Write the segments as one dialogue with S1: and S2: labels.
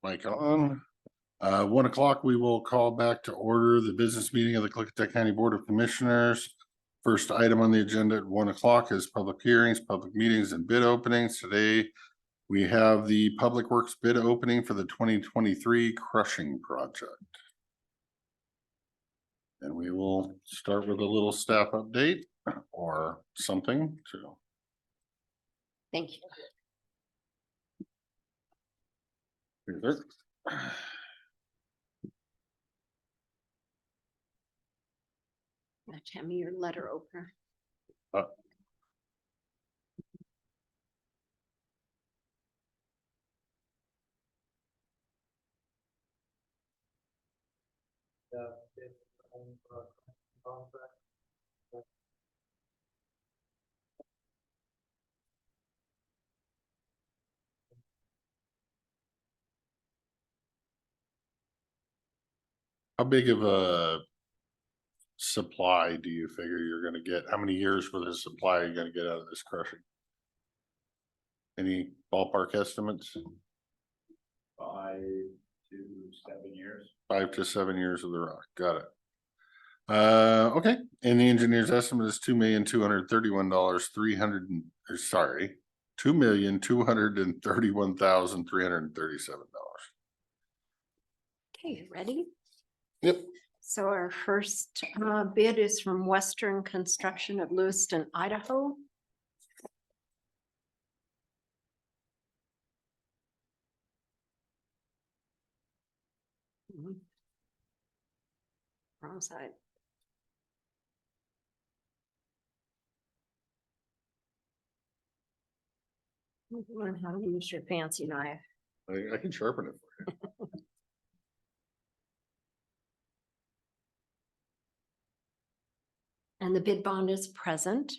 S1: Mic on. 1 o'clock, we will call back to order the business meeting of the Klickitat County Board of Commissioners. First item on the agenda at 1 o'clock is public hearings, public meetings, and bid openings. Today, we have the Public Works bid opening for the 2023 crushing project. And we will start with a little staff update or something to.
S2: Thank you.
S1: Here.
S2: Now, hand me your letter opener.
S1: How big of a supply do you figure you're gonna get? How many years worth of supply are you gonna get out of this crushing? Any ballpark estimates?
S3: 5 to 7 years.
S1: 5 to 7 years of the rock. Got it. Okay. And the engineer's estimate is $2,231,300. $2,231,337.
S2: Okay, you ready?
S1: Yep.
S2: So our first bid is from Western Construction of Lewiston, Idaho. Wrong side. Learn how to use your fancy knife.
S1: I can sharpen it for you.
S2: And the bid bond is present.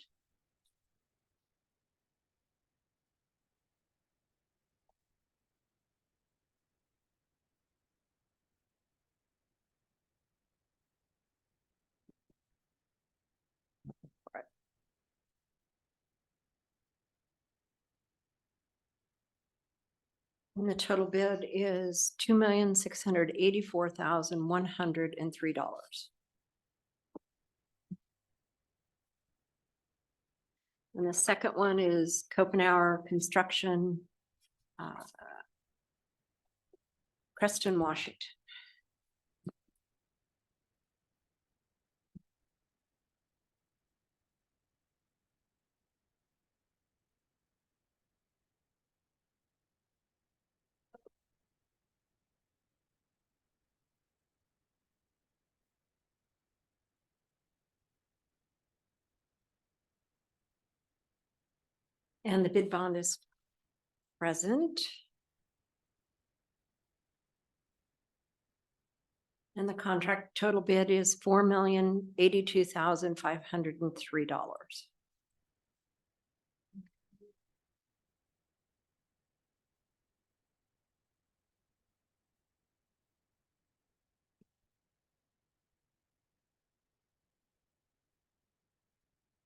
S2: And the total bid is $2,684,103. And the second one is Copenauer Construction, Preston, Washington. And the bid bond is present. And the contract total bid is $4,082,503.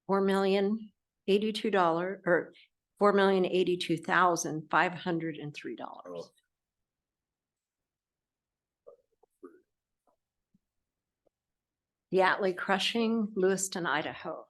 S2: $4,082 or $4,082,503. Yatley Crushing, Lewiston, Idaho.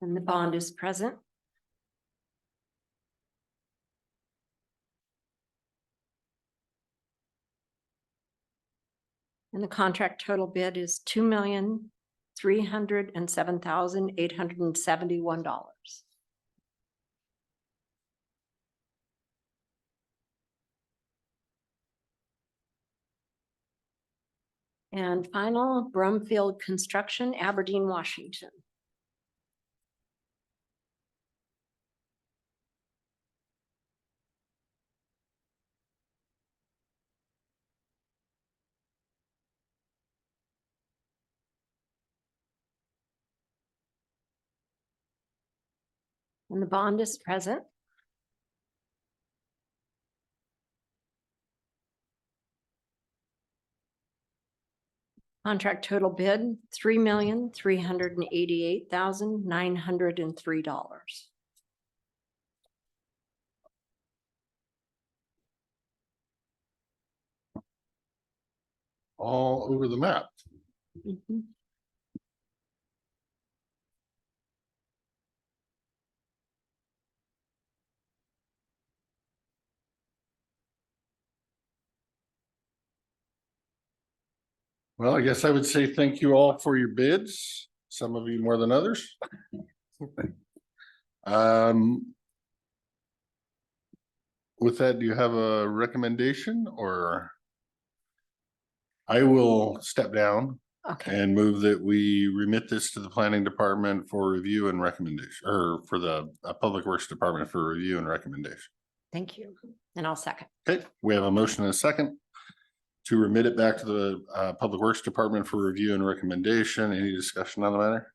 S2: And the bond is present. And the contract total bid is $2,307,871. And final, Brumfield Construction, Aberdeen, Washington. And the bond is present. Contract total bid, $3,388,903.
S1: All over the map.
S2: Mhm.
S1: Well, I guess I would say thank you all for your bids, some of you more than others. With that, do you have a recommendation or? I will step down
S2: Okay,
S1: and move that we remit this to the planning department for review and recommendation, or for the public works department for review and recommendation.
S2: thank you. And I'll second.
S1: Okay, we have a motion and a second to remit it back to the public works department for review and recommendation. Any discussion on the matter?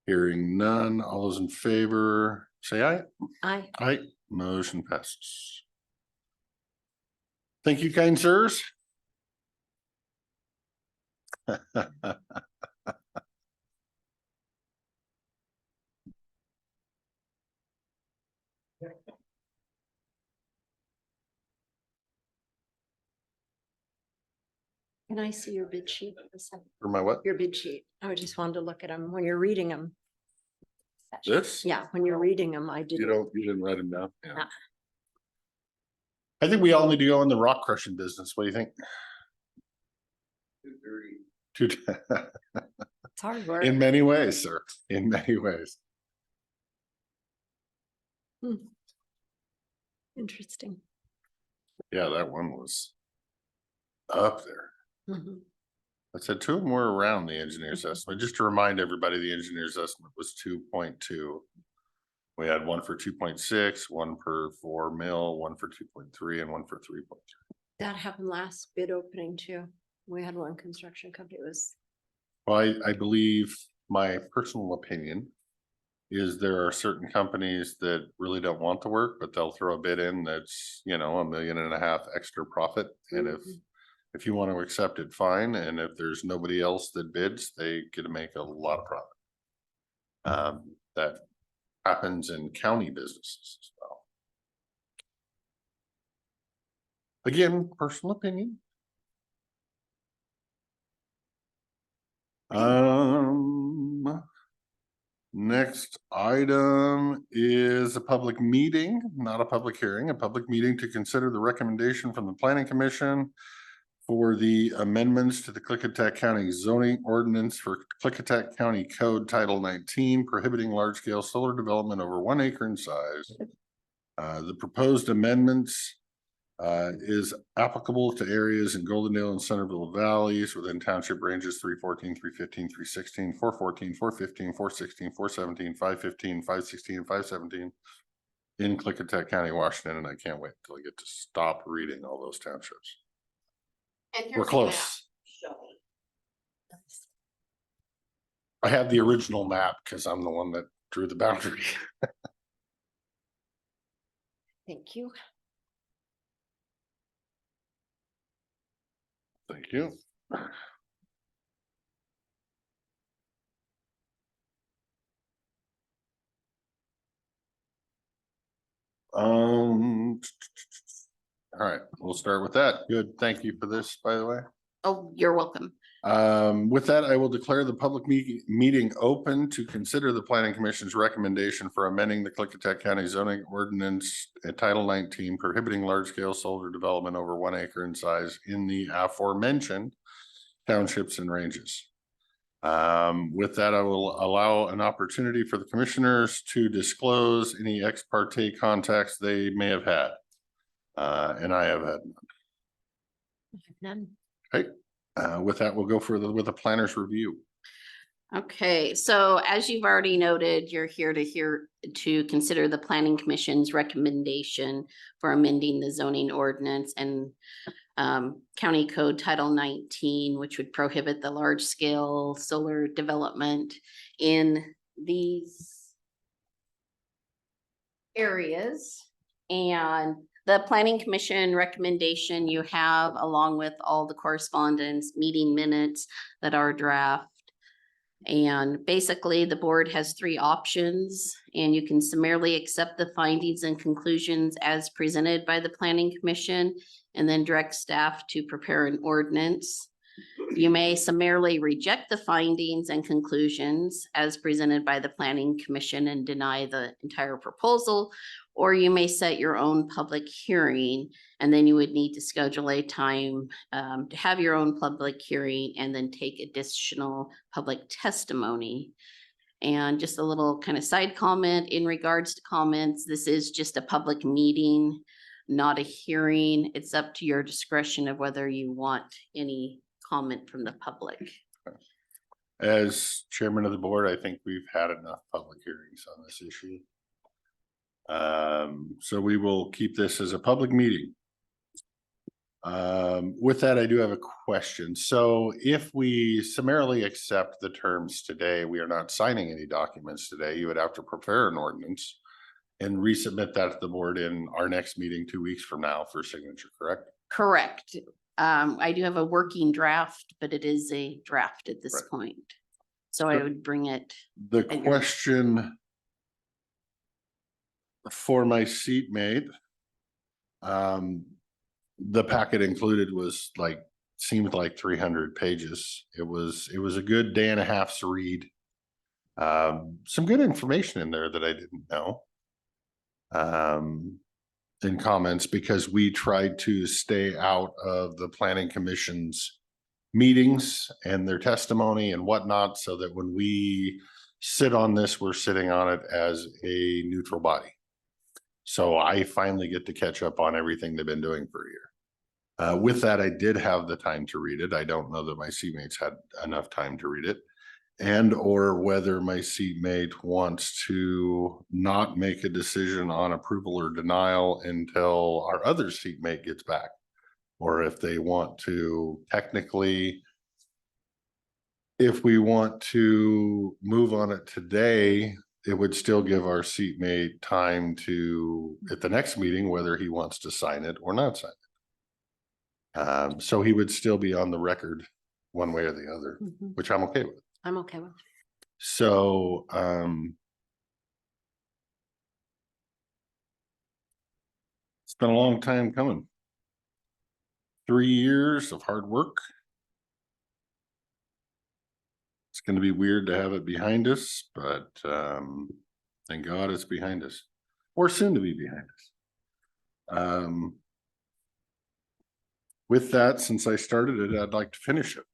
S1: Hearing none, all those in favor, say aye.
S2: Aye.
S1: Aye, motion passes. Thank you, kind sirs.
S2: Can I see your bid sheet? for a second?
S1: For my what?
S2: Your bid sheet. I just wanted to look at them when you're reading them.
S1: This?
S2: Yeah, when you're reading them, I
S1: You
S2: didn't.
S1: didn't write them down? Yeah.
S2: No.
S1: I think we all need to go in the rock crushing business. What do you think?
S3: 2:30.
S2: It's hard work.
S1: In many ways, sir, in many ways.
S2: Interesting.
S1: Yeah, that one was up there.
S2: Mhm.
S1: I said two more around the engineer's estimate, just to remind everybody, the engineer's estimate was 2.2. We had one for 2.6, one per 4 mil, one for 2.3, and one for 3.3.
S2: That happened last bid opening too. We had one construction company. It was,
S1: Well, I believe my personal opinion is there are certain companies that really don't want to work, but they'll throw a bid in that's, $1.5 million extra profit. And if you want to accept it, fine. And if there's nobody else that bids, they get to make a lot of profit. That happens in county businesses as well. Again, personal opinion. Next item is a public meeting, not a public hearing, a public meeting to consider the recommendation from the planning commission for the amendments to the Klickitat County zoning ordinance for Klickitat County Code Title 19, prohibiting large-scale solar development over 1 acre in size. The proposed amendments is applicable to areas in Goldendale and Centerville valleys within township ranges 314, 315, 316, 414, 415, 416, 417, 515, 516, and 517 in Klickitat County, Washington. And I can't wait until I get to stop reading all those townships. We're close. I have the original map because I'm the one that drew the boundary.
S2: thank you.
S1: Thank you. All right, we'll start with that. Good. Thank you for this, by the way.
S4: Oh, you're welcome.
S1: With that, I will declare the public meeting open to consider the planning commission's recommendation for amending the Klickitat County zoning ordinance at Title 19, prohibiting large-scale solar development over 1 acre in size in the aforementioned townships and ranges. With that, I will allow an opportunity for the commissioners to disclose any ex parte contacts they may have had. And I have had
S2: None.
S1: okay. With that, we'll go further with a planner's review.
S4: Okay, so as you've already noted, you're here to consider the planning commission's recommendation for amending the zoning ordinance and county code title 19, which would prohibit the large scale solar development in these areas. And the planning commission recommendation you have, along with all the correspondence, meeting minutes that are draft. And basically, the board has three options, and you can summarily accept the findings and conclusions as presented by the planning commission, and then direct staff to prepare an ordinance. You may summarily reject the findings and conclusions as presented by the planning commission and deny the entire proposal, or you may set your own public hearing, and then you would need to schedule a time to have your own public hearing and then take additional public testimony. And just a little kind of side comment in regards to comments, this is just a public meeting, not a hearing. It's up to your discretion of whether you want any comment from the public.
S1: As chairman of the board, I think we've had enough public hearings on this issue. So we will keep this as a public meeting. With that, I do have a question. So if we summarily accept the terms today, we are not signing any documents today. You would have to prepare an ordinance and resubmit that to the board in our next meeting 2 weeks from now for signature, correct?
S4: Correct. I do have a working draft, but it is a draft at this
S1: Right.
S4: point. So I would bring it.
S1: The
S4: And your-
S1: question for my seatmate, the packet included was seemed like 300 pages. It was a good day and a half's read. Some good information in there that I didn't know. In comments, because we tried to stay out of the planning commission's meetings and their testimony and whatnot, so that when we sit on this, we're sitting on it as a neutral body. So I finally get to catch up on everything they've been doing for a year. With that, I did have the time to read it. I don't know that my seatmates had enough time to read it, and or whether my seatmate wants to not make a decision on approval or denial until our other seatmate gets back. Or if they want to technically, if we want to move on it today, it would still give our seatmate time to, at the next meeting, whether he wants to sign it or not sign it. So he would still be on the record one way or the other,
S2: Mhm.
S1: which I'm okay with.
S2: I'm okay with.
S1: So, it's been a long time coming. 3 years of hard work. It's gonna be weird to have it behind us, but, thank God it's behind us, or soon to be behind us. With that, since I started it, I'd like to finish it.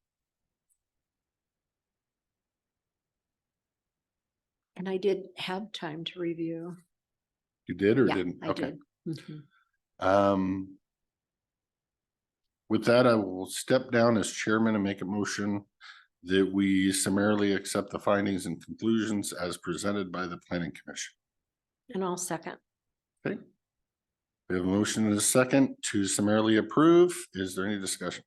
S2: And I did have time to review.
S1: You did or
S2: Yeah,
S1: didn't?
S2: I
S1: Okay.
S2: did. Mhm.
S1: With that, I will step down as chairman and make a motion that we summarily accept the findings and conclusions as presented by the planning commission.
S2: And I'll second.
S1: Okay. We have a motion and a second to summarily approve. Is there any discussion?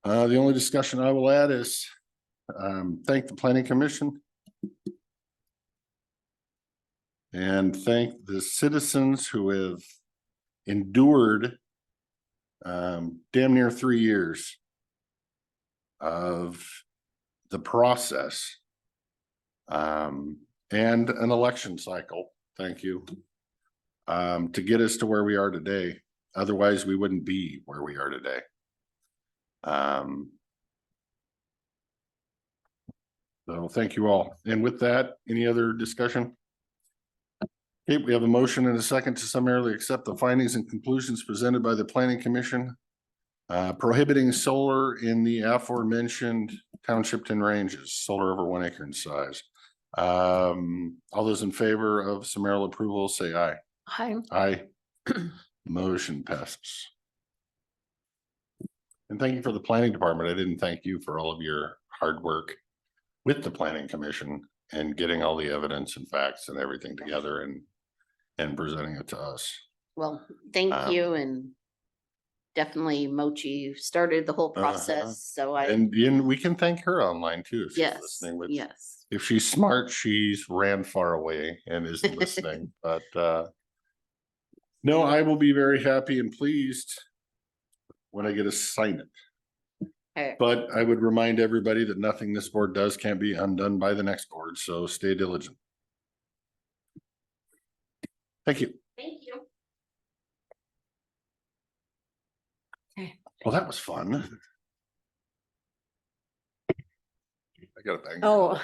S1: The only discussion I will add is, thank the planning commission. And thank the citizens who have endured damn near 3 years of the process and an election cycle. Thank you. To get us to where we are today. Otherwise, we wouldn't be where we are today. So thank you all. And with that, any other discussion? Okay, we have a motion and a second to summarily accept the findings and conclusions presented by the planning commission, prohibiting solar in the aforementioned townshipton ranges, solar over 1 acre in size. All those in favor of summarily approval, say aye.
S2: Hi.
S1: Aye. Motion passes. And thank you for the planning department. I didn't thank you for all of your hard work with the planning commission and getting all the evidence and facts and everything together and presenting it to us.
S4: Well, thank
S1: Um,
S4: you, and definitely Mochi started the whole process, so I,
S1: And we can thank her online too. If she's
S4: yes,
S1: listening, which
S4: yes.
S1: if she's smart, she's ran far away and is listening, but, no, I will be very happy and pleased when I get to sign it.
S4: Okay.
S1: But I would remind everybody that nothing this board does can't be undone by the next board, so stay diligent. Thank you.
S4: Thank you.
S2: Okay.
S1: Well, that was fun. I got a bang.
S2: Oh.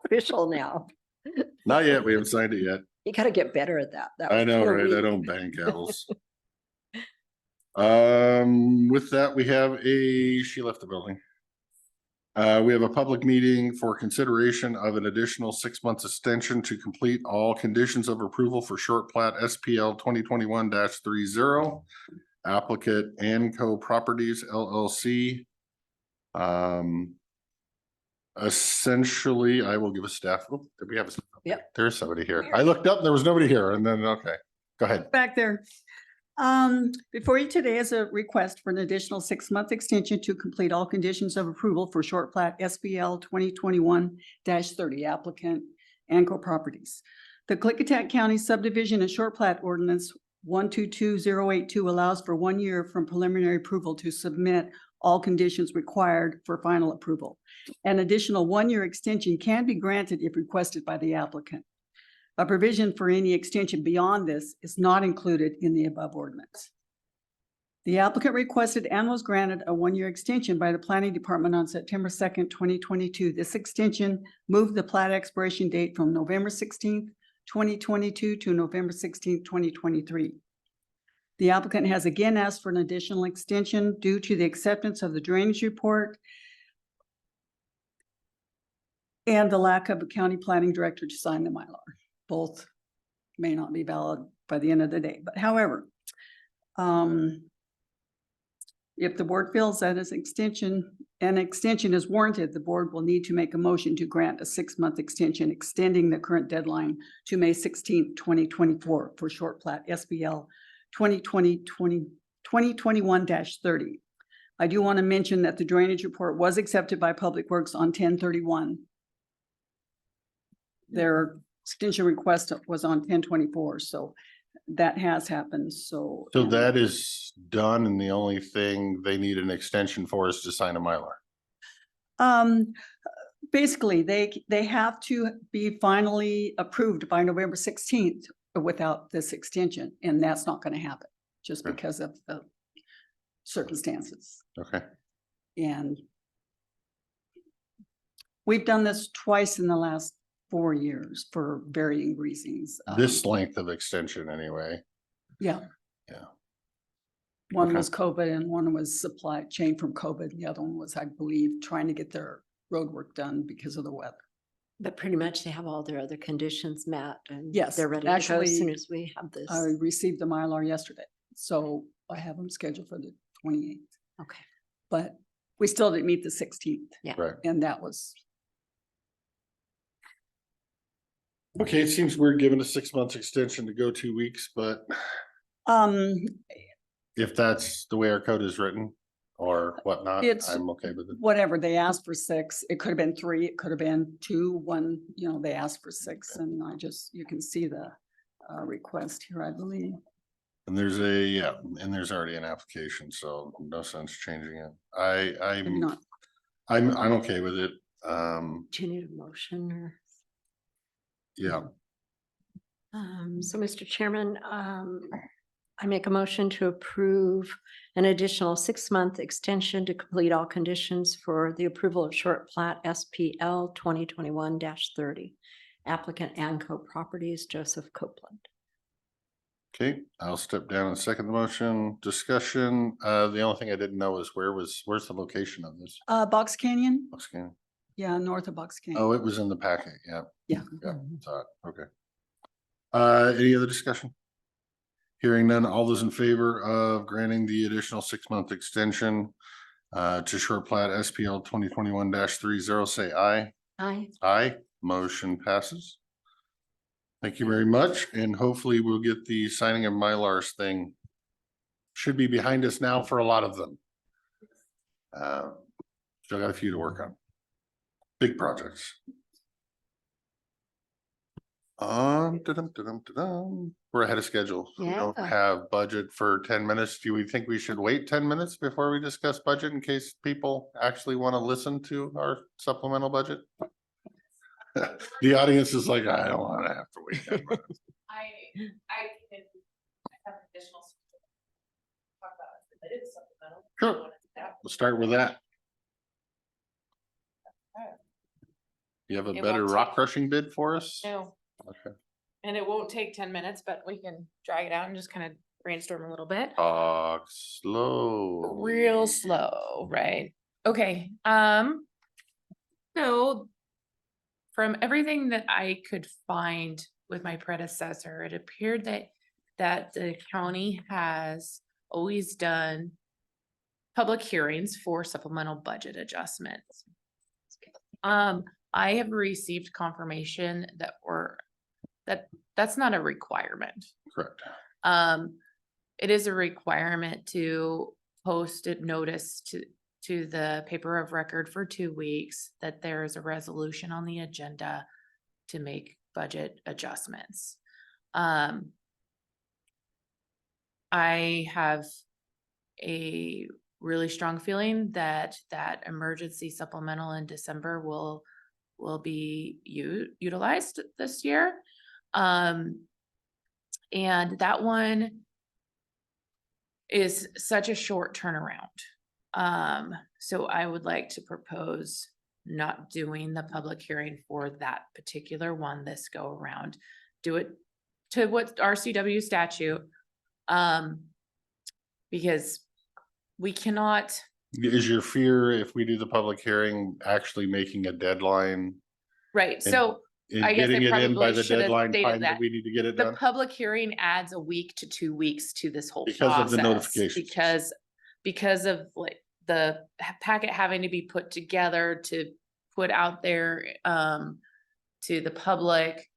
S2: Official now.
S1: Not yet. We haven't signed it yet.
S2: You gotta get better at that. That
S1: I
S2: was
S1: know,
S2: poor
S1: right? I
S2: week.
S1: don't bang gavels. With that, we have she left the building. We have a public meeting for consideration of an additional 6 months extension to complete all conditions of approval for short plat SPL 2021-30. Applicant Anco Properties LLC. Essentially, I will give a staff. Oh, did we have a?
S2: Yep.
S1: There's somebody here. I looked up, there was nobody here, and then, okay, go ahead.
S3: Back there. Before you today is a request for an additional 6-month extension to complete all conditions of approval for short plat SBL 2021-30 applicant Anco Properties. The Klickitat County subdivision and short plat ordinance 122082 allows for 1 year from preliminary approval to submit all conditions required for final approval. An additional 1-year extension can be granted if requested by the applicant. A provision for any extension beyond this is not included in the above ordinance. The applicant requested and was granted a 1-year extension by the Planning Department on September 2nd, 2022. This extension moved the plat expiration date from November 16th, 2022 to November 16th, 2023. The applicant has again asked for an additional extension due to the acceptance of the drainage report and the lack of a county planning director to sign the Mylar. Both may not be valid by the end of the day, but however, if the board feels that an extension is warranted, the board will need to make a motion to grant a 6-month extension, extending the current deadline to May 16th, 2024 for short plat SBL 2021-30. I do want to mention that the drainage report was accepted by Public Works on 10/31. Their extension request was on 10/24, so that has happened, so.
S1: So that is done, and the only thing they need an extension for is to sign a Mylar.
S3: Basically, they have to be finally approved by November 16th without this extension, and that's not going to happen just
S1: Okay.
S3: because of the circumstances.
S1: Okay,
S3: And we've done this twice in the last 4 years for varying reasons.
S1: this length of extension anyway.
S3: Yeah.
S1: Yeah.
S3: One
S1: Okay.
S3: was COVID and one was supply chain from COVID. The other one was, I believe, trying to get their road work done because of the weather.
S2: But pretty much they have all their other conditions met and
S3: Yes,
S2: they're ready to go
S3: actually,
S2: as soon as we have this.
S3: I received the Mylar yesterday, so I have them scheduled for the 28th.
S2: Okay.
S3: But we still didn't meet the 16th.
S2: Yeah.
S1: Right.
S3: And that was,
S1: Okay, it seems weird giving a 6 months extension to go 2 weeks, but if that's the way our code is written or whatnot,
S3: It's-
S1: I'm okay with it.
S3: whatever, they asked for 6, it could have been 3, it could have been 2, 1, they asked for 6, and you can see the request here, I believe.
S1: And there's there's already an application, so no sense changing it.
S3: Maybe
S1: I'm
S3: not.
S1: I'm okay with it.
S2: Do you need a motion or?
S1: Yeah,
S2: So, Mr. Chairman, I make a motion to approve an additional 6-month extension to complete all conditions for the approval of short plat SPL 2021-30. Applicant Anco Properties, Joseph Copeland.
S1: okay, I'll step down and second the motion. Discussion. The only thing I didn't know is where's the location of this?
S3: Box Canyon,
S1: Okay.
S3: yeah, north of Box Canyon.
S1: Oh, it was in the packet, yeah.
S3: Yeah.
S1: Yeah, thought, okay. Any other discussion? Hearing none, all those in favor of granting the additional 6-month extension to short plat SPL 2021-30, say aye.
S2: Aye.
S1: Aye, motion passes. Thank you very much, and hopefully we'll get the signing of Mylars thing should be behind us now for a lot of them. Still got a few to work on. Big projects. We're ahead of schedule. We don't
S2: Yeah.
S1: have budget for 10 minutes. Do we think we should wait 10 minutes before we discuss budget in case people actually want to listen to our supplemental budget? The audience is like, I don't want to have to wait 10 minutes.
S5: I can have additional. Talk about it. It is supplemental.
S1: Sure. We'll start with that. You have a
S5: It
S1: better
S5: won't
S1: rock
S5: take-
S1: crushing bid for us?
S5: No,
S1: Okay.
S5: and it won't take 10 minutes, but we can drag it out and just kind of brainstorm a little bit.
S1: Talk slow.
S5: Real slow, right? Okay, so from everything that I could find with my predecessor, it appeared that the county has always done public hearings for supplemental budget adjustments. I have received confirmation that's not a requirement.
S1: Correct.
S5: It is a requirement to post a notice to the paper of record for 2 weeks that there is a resolution on the agenda to make budget adjustments. I have a really strong feeling that emergency supplemental in December will be utilized this year. And that one is such a short turnaround. So I would like to propose not doing the public hearing for that particular one this go around. Do it to what RCW statute. Because we cannot.
S1: Is your fear if we do the public hearing, actually making a deadline?
S5: Right, so
S1: And
S5: I guess I
S1: getting it in by
S5: probably
S1: the
S5: should have
S1: deadline
S5: stated
S1: time that
S5: that.
S1: we need to get it
S5: the
S1: done?
S5: public hearing adds a week to 2 weeks to this whole
S1: Because of the
S5: process,
S1: notifications.
S5: Because of like the packet having to be put together to put out there to the public,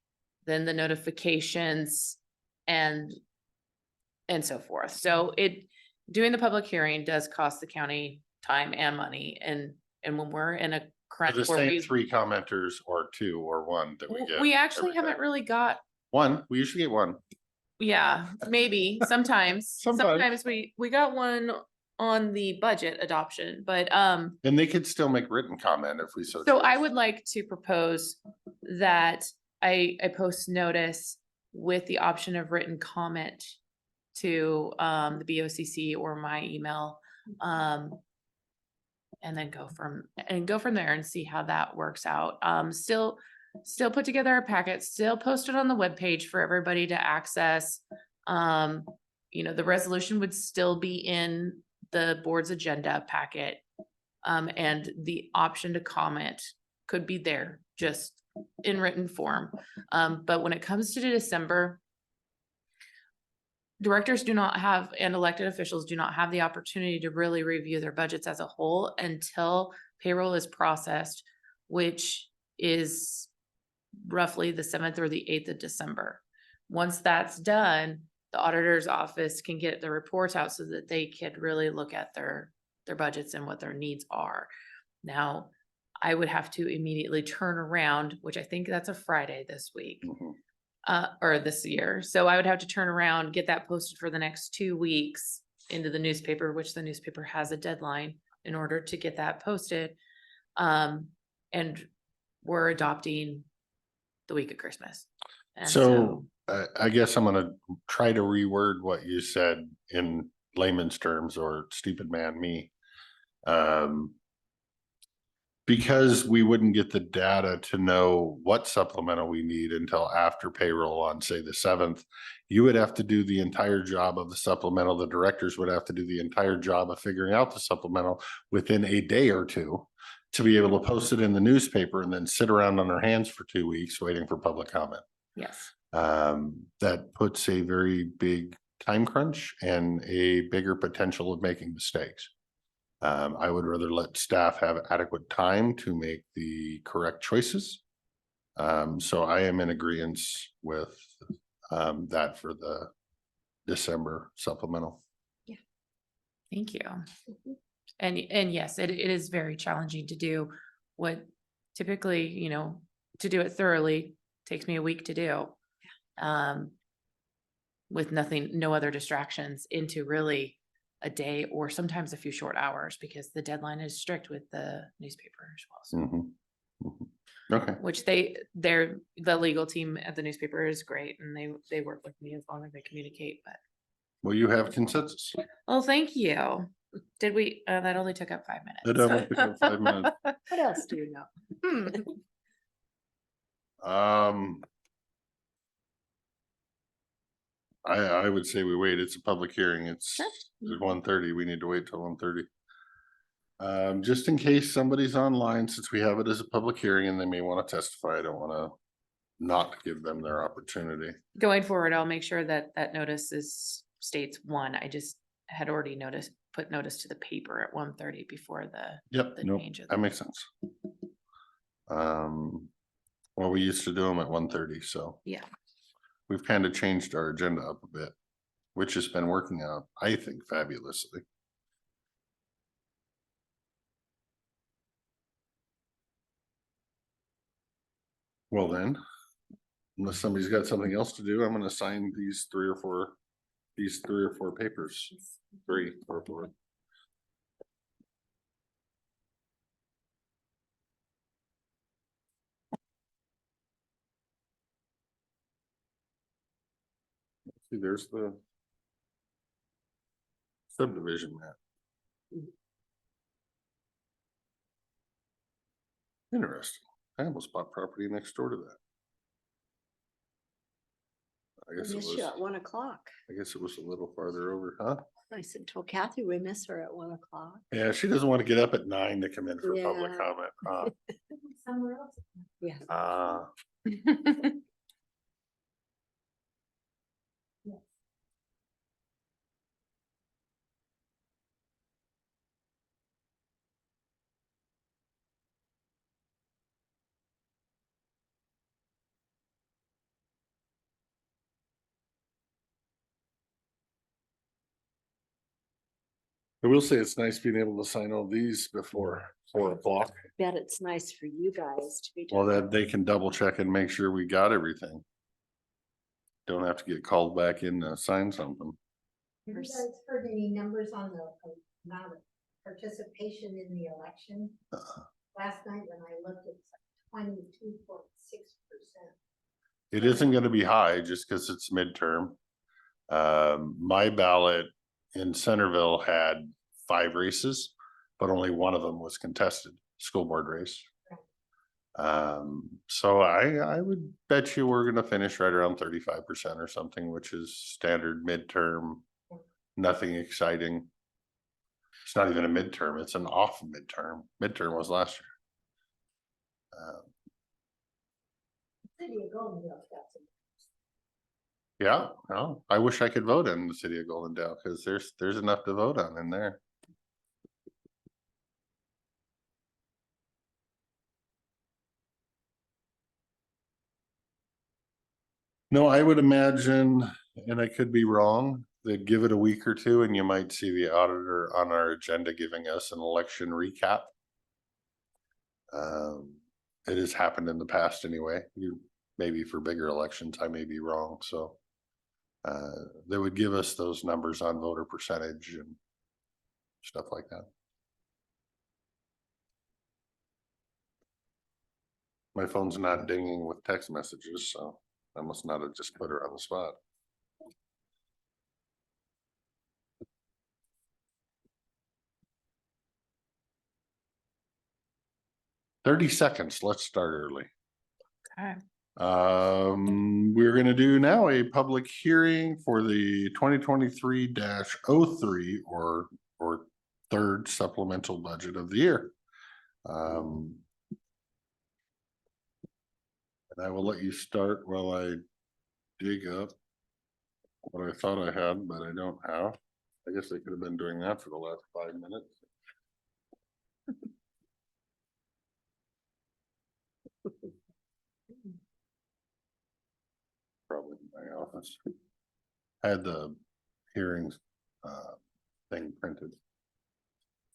S5: then the notifications and so forth. So doing the public hearing does cost the county time and money, and when we're in a
S1: For
S5: crunch
S1: the
S5: where
S1: same 3 commenters or 2 or 1 that we get.
S5: we actually
S1: every
S5: haven't
S1: time.
S5: really got.
S1: One, we usually get 1.
S5: Yeah, maybe sometimes.
S1: Sometimes.
S5: We got one on the budget adoption, but
S1: And they could still make written comment if we so.
S5: so I
S1: choose.
S5: would like to propose that I post notice with the option of written comment to the BoCC or my email. And then go from there and see how that works out. Still put together a packet, still post it on the webpage for everybody to access. The resolution would still be in the board's agenda packet. And the option to comment could be there, just in written form. But when it comes to December, directors do not have, and elected officials do not have the opportunity to really review their budgets as a whole until payroll is processed, which is roughly the 7th or the 8th of December. Once that's done, the auditor's office can get the reports out so that they could really look at their budgets and what their needs are. Now, I would have to immediately turn around, which I think that's a Friday this week.
S1: Mhm.
S5: Or this year. So I would have to turn around, get that posted for the next 2 weeks into the newspaper, which the newspaper has a deadline in order to get that posted. And we're adopting the week of Christmas. And
S1: So I guess I'm gonna try to reword what you said in layman's terms, or stupid man me. Because we wouldn't get the data to know what supplemental we need until after payroll on, say, the 7th, you would have to do the entire job of the supplemental. The directors would have to do the entire job of figuring out the supplemental within a day or 2 to be able to post it in the newspaper and then sit around on their hands for 2 weeks waiting for public comment.
S5: yes,
S1: That puts a very big time crunch and a bigger potential of making mistakes. I would rather let staff have adequate time to make the correct choices. So I am in agreement with that for the December supplemental.
S5: Thank you. And yes, it is very challenging to do what typically, to do it thoroughly takes me a week to do. With no other distractions into really a day or sometimes a few short hours because the deadline is strict with the newspaper as well. So,
S1: Mhm. Mhm. Okay,
S5: which the legal team at the newspaper is great and they work with me as long as they communicate, but.
S1: well, you have consensus.
S5: Oh, thank you. Did we, that only took up 5 minutes.
S1: It only took up 5 minutes.
S2: What else do you know?
S1: I would say we wait. It's a public hearing. It's
S5: Sure.
S1: 1:30. We need to wait till 1:30. Just in case somebody's online, since we have it as a public hearing and they may want to testify, I don't want to not give them their opportunity.
S5: Going forward, I'll make sure that notice states 1. I just had already put notice to the paper at 1:30 before
S1: Yep,
S5: the
S1: nope,
S5: change of
S1: that makes sense. Well, we used to do them at 1:30, so.
S5: Yeah.
S1: We've kind of changed our agenda up a bit, which has been working out, I think, fabulously. Well then, unless somebody's got something else to do, I'm gonna sign these three or four papers. 3 or 4. See, there's the subdivision map. Interesting. I almost bought property next door to that. I guess it
S2: Miss you
S1: was,
S2: at 1 o'clock.
S1: I guess it was a little farther over, huh?
S2: I said, told Kathy we miss her at 1 o'clock.
S1: Yeah, she doesn't want to get up at 9 to come in for public
S2: Yeah.
S1: comment, huh?
S2: Somewhere else. Yeah.
S1: I will say it's nice being able to sign all these before 4 o'clock.
S2: Bet it's nice for you guys to be.
S1: Well,
S2: doing
S1: that they can double check and make sure we got everything. Don't have to get called back in to sign something.
S6: Have you guys heard any numbers on the amount of participation in the election? Last night when I looked, it's 22.6%.
S1: It isn't gonna be high just because it's midterm. My ballot in Centerville had 5 races, but only one of them was contested, school board race. So I would bet you we're gonna finish right around 35% or something, which is standard midterm. Nothing exciting. It's not even a midterm, it's an off midterm. Midterm was last year.
S6: City of Goldendale's got some.
S1: Yeah, well, I wish I could vote in the city of Goldendale because there's enough to vote on in there. No, I would imagine, and I could be wrong, they'd give it a week or two and you might see the auditor on our agenda giving us an election recap. It has happened in the past anyway. Maybe for bigger elections, I may be wrong, so. They would give us those numbers on voter percentage and stuff like that. My phone's not dinging with text messages, so I must not have just put her on the spot. "30 seconds, let's start early.
S5: Okay.
S1: We're gonna do now a public hearing for the 2023-03 or third supplemental budget of the year. And I will let you start while I dig up what I thought I had, but I don't have. I guess I could have been doing that for the last 5 minutes. Probably in my office. I had the hearings thing printed.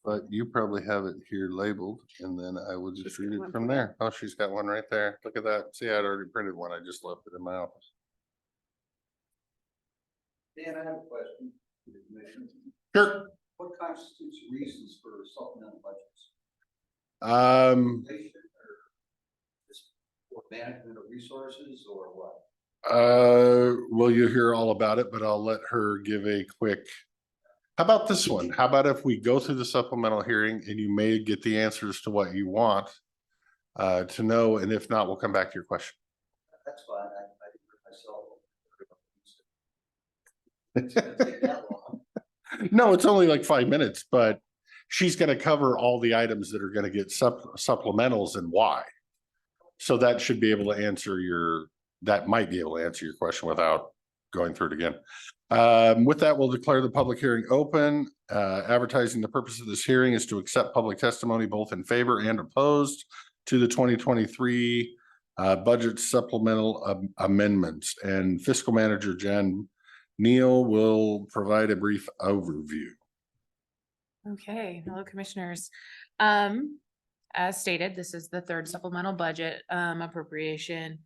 S1: But you probably have it here labeled, and then I will just read it from there. Oh, she's got one right there. Look at that. See, I'd already printed one. I just left it in my office.
S7: Dan, I have a question for the commission.
S1: Sure.
S7: What constitutes reasons for supplemental budgets? Inflation or just for management of resources or what?
S1: Well, you'll hear all about it, but I'll let her give a quick. How about this one? How about if we go through the supplemental hearing and you may get the answers to what you want to know, and if not, we'll come back to your question.
S7: That's fine. I did it myself. It's gonna take that long.
S1: No, it's only like 5 minutes, but she's going to cover all the items that are going to get supplementals and why. So that should be able to answer that might be able to answer your question without going through it again. With that, we'll declare the public hearing open. Advertising, the purpose of this hearing is to accept public testimony both in favor and opposed to the 2023 budget supplemental amendments. And fiscal manager Jen Neal will provide a brief overview.
S5: Okay, hello, commissioners. As stated, this is the third supplemental budget appropriation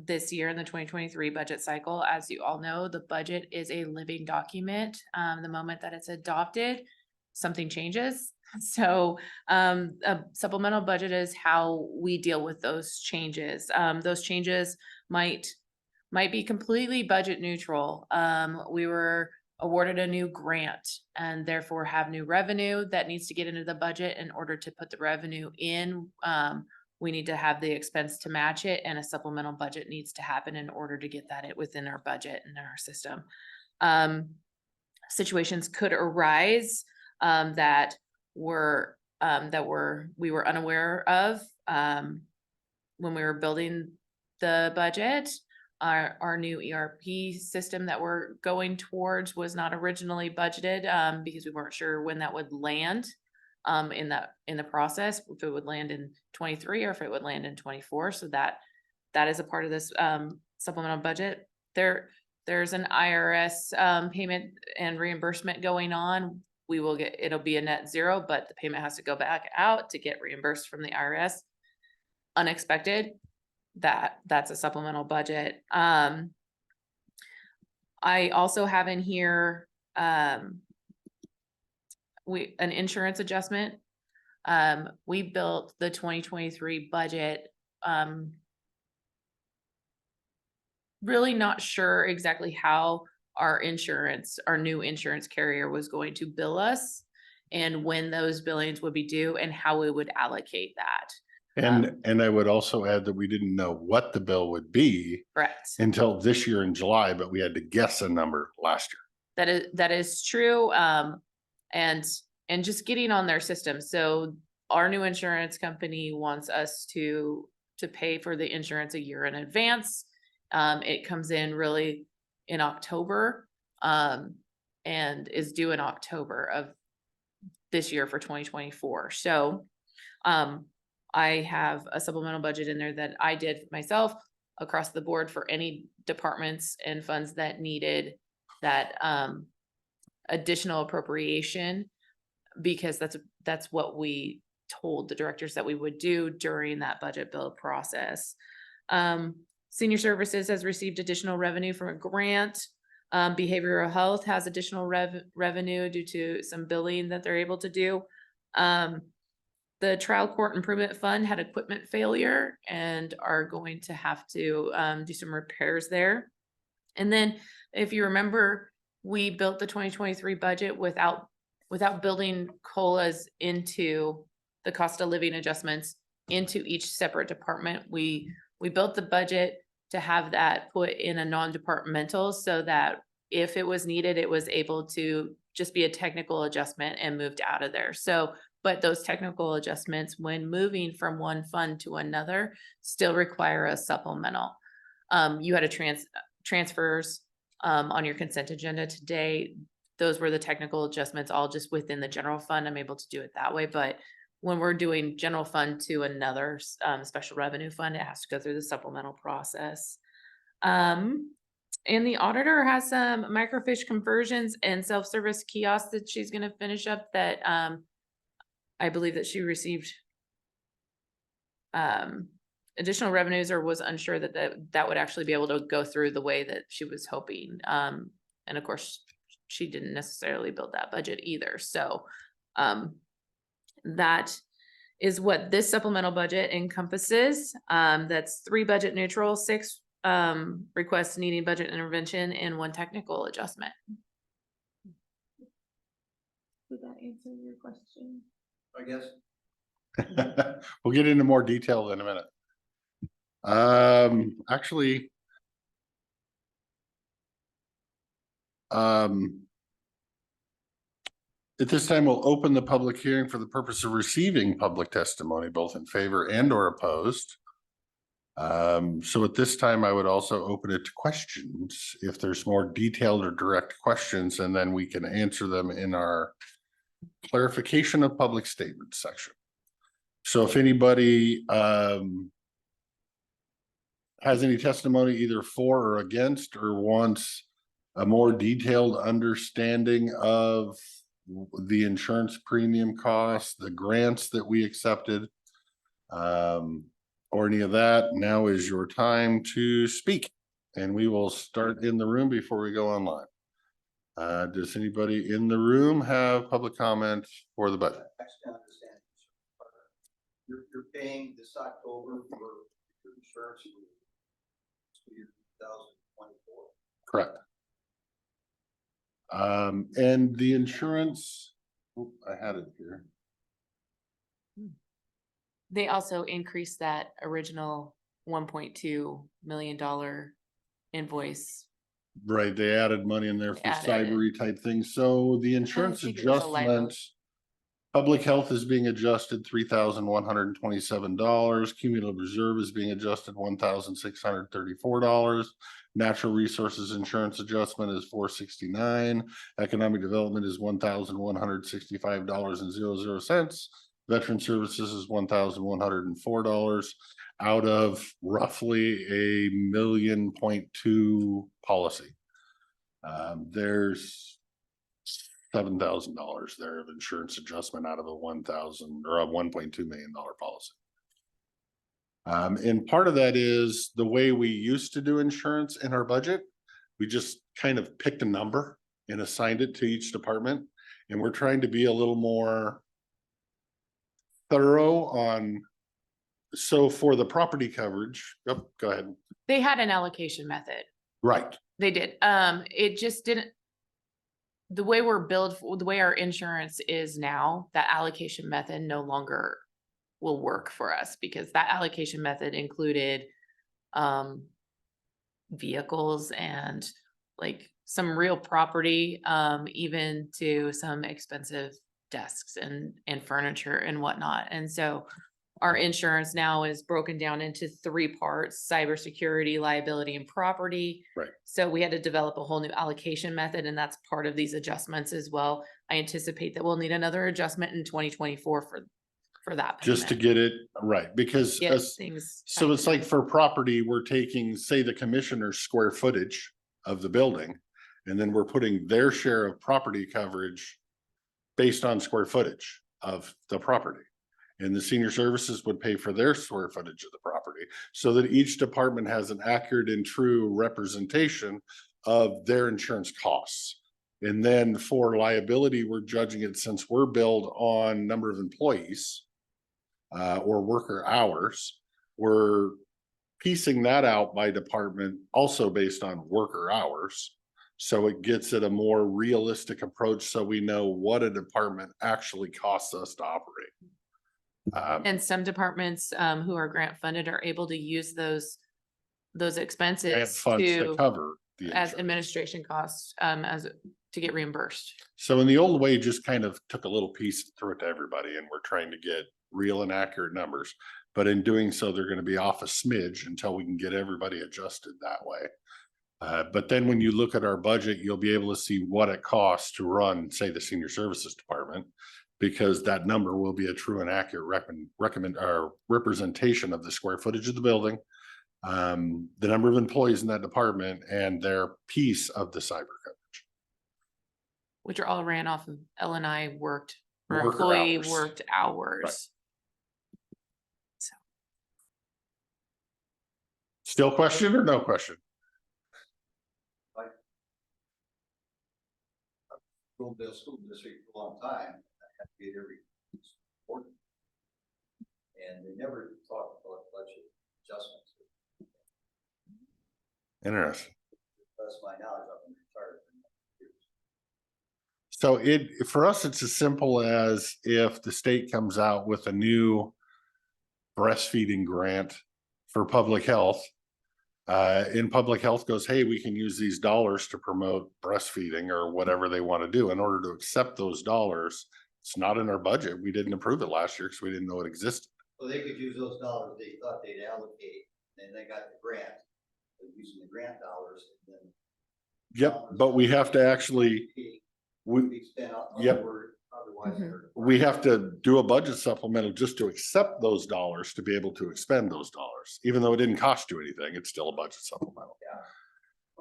S5: this year in the 2023 budget cycle. As you all know, the budget is a living document. The moment that it's adopted, something changes. So a supplemental budget is how we deal with those changes. Those changes might be completely budget neutral. We were awarded a new grant and therefore have new revenue that needs to get into the budget. In order to put the revenue in, we need to have the expense to match it, and a supplemental budget needs to happen in order to get that within our budget and our system. Situations could arise that we were unaware of when we were building the budget. Our new ERP system that we're going towards was not originally budgeted because we weren't sure when that would land in the process, if it would land in 23 or if it would land in 24. So that is a part of this supplemental budget. There's an IRS payment and reimbursement going on. It'll be a net zero, but the payment has to go back out to get reimbursed from the IRS. Unexpected. That's a supplemental budget. I also have in here an insurance adjustment. We built the 2023 budget really not sure exactly how our new insurance carrier was going to bill us and when those billings would be due and how we would allocate that.
S1: And I would also add that we didn't know what the bill would be
S5: Correct.
S1: until this year in July, but we had to guess a number last year.
S5: That is true. And just getting on their system. So our new insurance company wants us to pay for the insurance a year in advance. It comes in really in October, and is due in October of this year for 2024. So, I have a supplemental budget in there that I did myself across the board for any departments and funds that needed that additional appropriation, because that's what we told the directors that we would do during that budget bill process. Senior Services has received additional revenue from a grant. Behavioral Health has additional revenue due to some billing that they're able to do. The Trial Court Improvement Fund had equipment failure and are going to have to do some repairs there. And then, if you remember, we built the 2023 budget without building COLAs into the cost of living adjustments into each separate department. We built the budget to have that put in a non-departmental so that if it was needed, it was able to just be a technical adjustment and moved out of there. So, but those technical adjustments when moving from one fund to another still require a supplemental. You had transfers on your consent agenda today. Those were the technical adjustments all just within the general fund. I'm able to do it that way. But when we're doing general fund to another special revenue fund, it has to go through the supplemental process. And the auditor has some microfiche conversions and self-service kiosks that she's gonna finish up that, I believe that she received additional revenues or was unsure that would actually be able to go through the way that she was hoping. And of course, she didn't necessarily build that budget either. So, that is what this supplemental budget encompasses. That's 3 budget neutral, 6 requests needing budget intervention, and 1 technical adjustment. Did that answer your question?
S7: I guess.
S1: We'll get into more detail in a minute. Actually. At this time, we'll open the public hearing for the purpose of receiving public testimony, both in favor and or opposed. So at this time, I would also open it to questions if there's more detailed or direct questions, and then we can answer them in our clarification of public statements section. So if anybody has any testimony either for or against, or wants a more detailed understanding of the insurance premium costs, the grants that we accepted, or any of that, now is your time to speak. And we will start in the room before we go online. Does anybody in the room have public comment for the budget?
S7: Actually, I understand. You're paying this October for your insurance for year 2024.
S1: Correct. And the insurance, I had it here.
S5: They also increased that original $1.2 million invoice.
S1: Right, they added money in there for
S5: Added it.
S1: cybery type things. So the insurance
S5: think it was a light
S1: adjustment. Public health is being adjusted $3,127. Cumulative reserve is being adjusted $1,634. Natural resources insurance adjustment is $469. Economic development is $1,165.00. Veteran services is $1,104 out of roughly $1.2 million policy. There's $7,000 there of insurance adjustment out of a $1,000 or a $1.2 million policy. And part of that is the way we used to do insurance in our budget. We just kind of picked a number and assigned it to each department. And we're trying to be a little more thorough on. So for the property coverage, go ahead.
S5: They had an allocation method.
S1: Right.
S5: They did. It just didn't. The way we're billed, the way our insurance is now, that allocation method no longer will work for us, because that allocation method included vehicles and like some real property, even to some expensive desks and furniture and whatnot. And so our insurance now is broken down into 3 parts: cybersecurity, liability, and property.
S1: Right.
S5: So we had to develop a whole new allocation method, and that's part of these adjustments as well. I anticipate that we'll need another adjustment in 2024 for that.
S1: Just to get it right, because
S5: get things.
S1: so it's like for property, we're taking, say, the commissioner's square footage of the building, and then we're putting their share of property coverage based on square footage of the property. And the senior services would pay for their square footage of the property, so that each department has an accurate and true representation of their insurance costs. And then for liability, we're judging it, since we're billed on number of employees or worker hours, we're piecing that out by department, also based on worker hours. So it gets at a more realistic approach, so we know what a department actually costs us to operate.
S5: And some departments who are grant funded are able to use those
S1: Grant
S5: expenses
S1: funds to
S5: to
S1: cover the
S5: as
S1: insurance.
S5: administration costs as to get reimbursed.
S1: So in the old way, just kind of took a little piece and threw it to everybody, and we're trying to get real and accurate numbers. But in doing so, they're going to be off a smidge until we can get everybody adjusted that way. But then when you look at our budget, you'll be able to see what it costs to run, say, the senior services department, because that number will be a true and accurate representation of the square footage of the building, the number of employees in that department and their piece of the cyber coverage.
S5: Which are all ran off of L&I worked, or
S1: Worker
S5: employee
S1: hours.
S5: worked hours.
S1: Still question or no question?
S7: Ruled the school district for a long time, I had to get every support. And they never talked about budget adjustments.
S1: Interesting.
S7: That's my knowledge, I've been retired.
S1: So for us, it's as simple as if the state comes out with a new breastfeeding grant for public health. In public health goes, hey, we can use these dollars to promote breastfeeding or whatever they want to do. In order to accept those dollars, it's not in our budget. We didn't approve it last year because we didn't know it existed.
S7: So they could use those dollars they thought they'd allocate, and they got the grant, they're using the grant dollars, and then.
S1: Yep, but we have to actually,
S7: Would be spent out.
S1: Yep.
S7: Otherwise. they're-
S1: we have to do a budget supplemental just to accept those dollars to be able to expend those dollars. Even though it didn't cost you anything, it's still a budget supplemental.
S7: Yeah.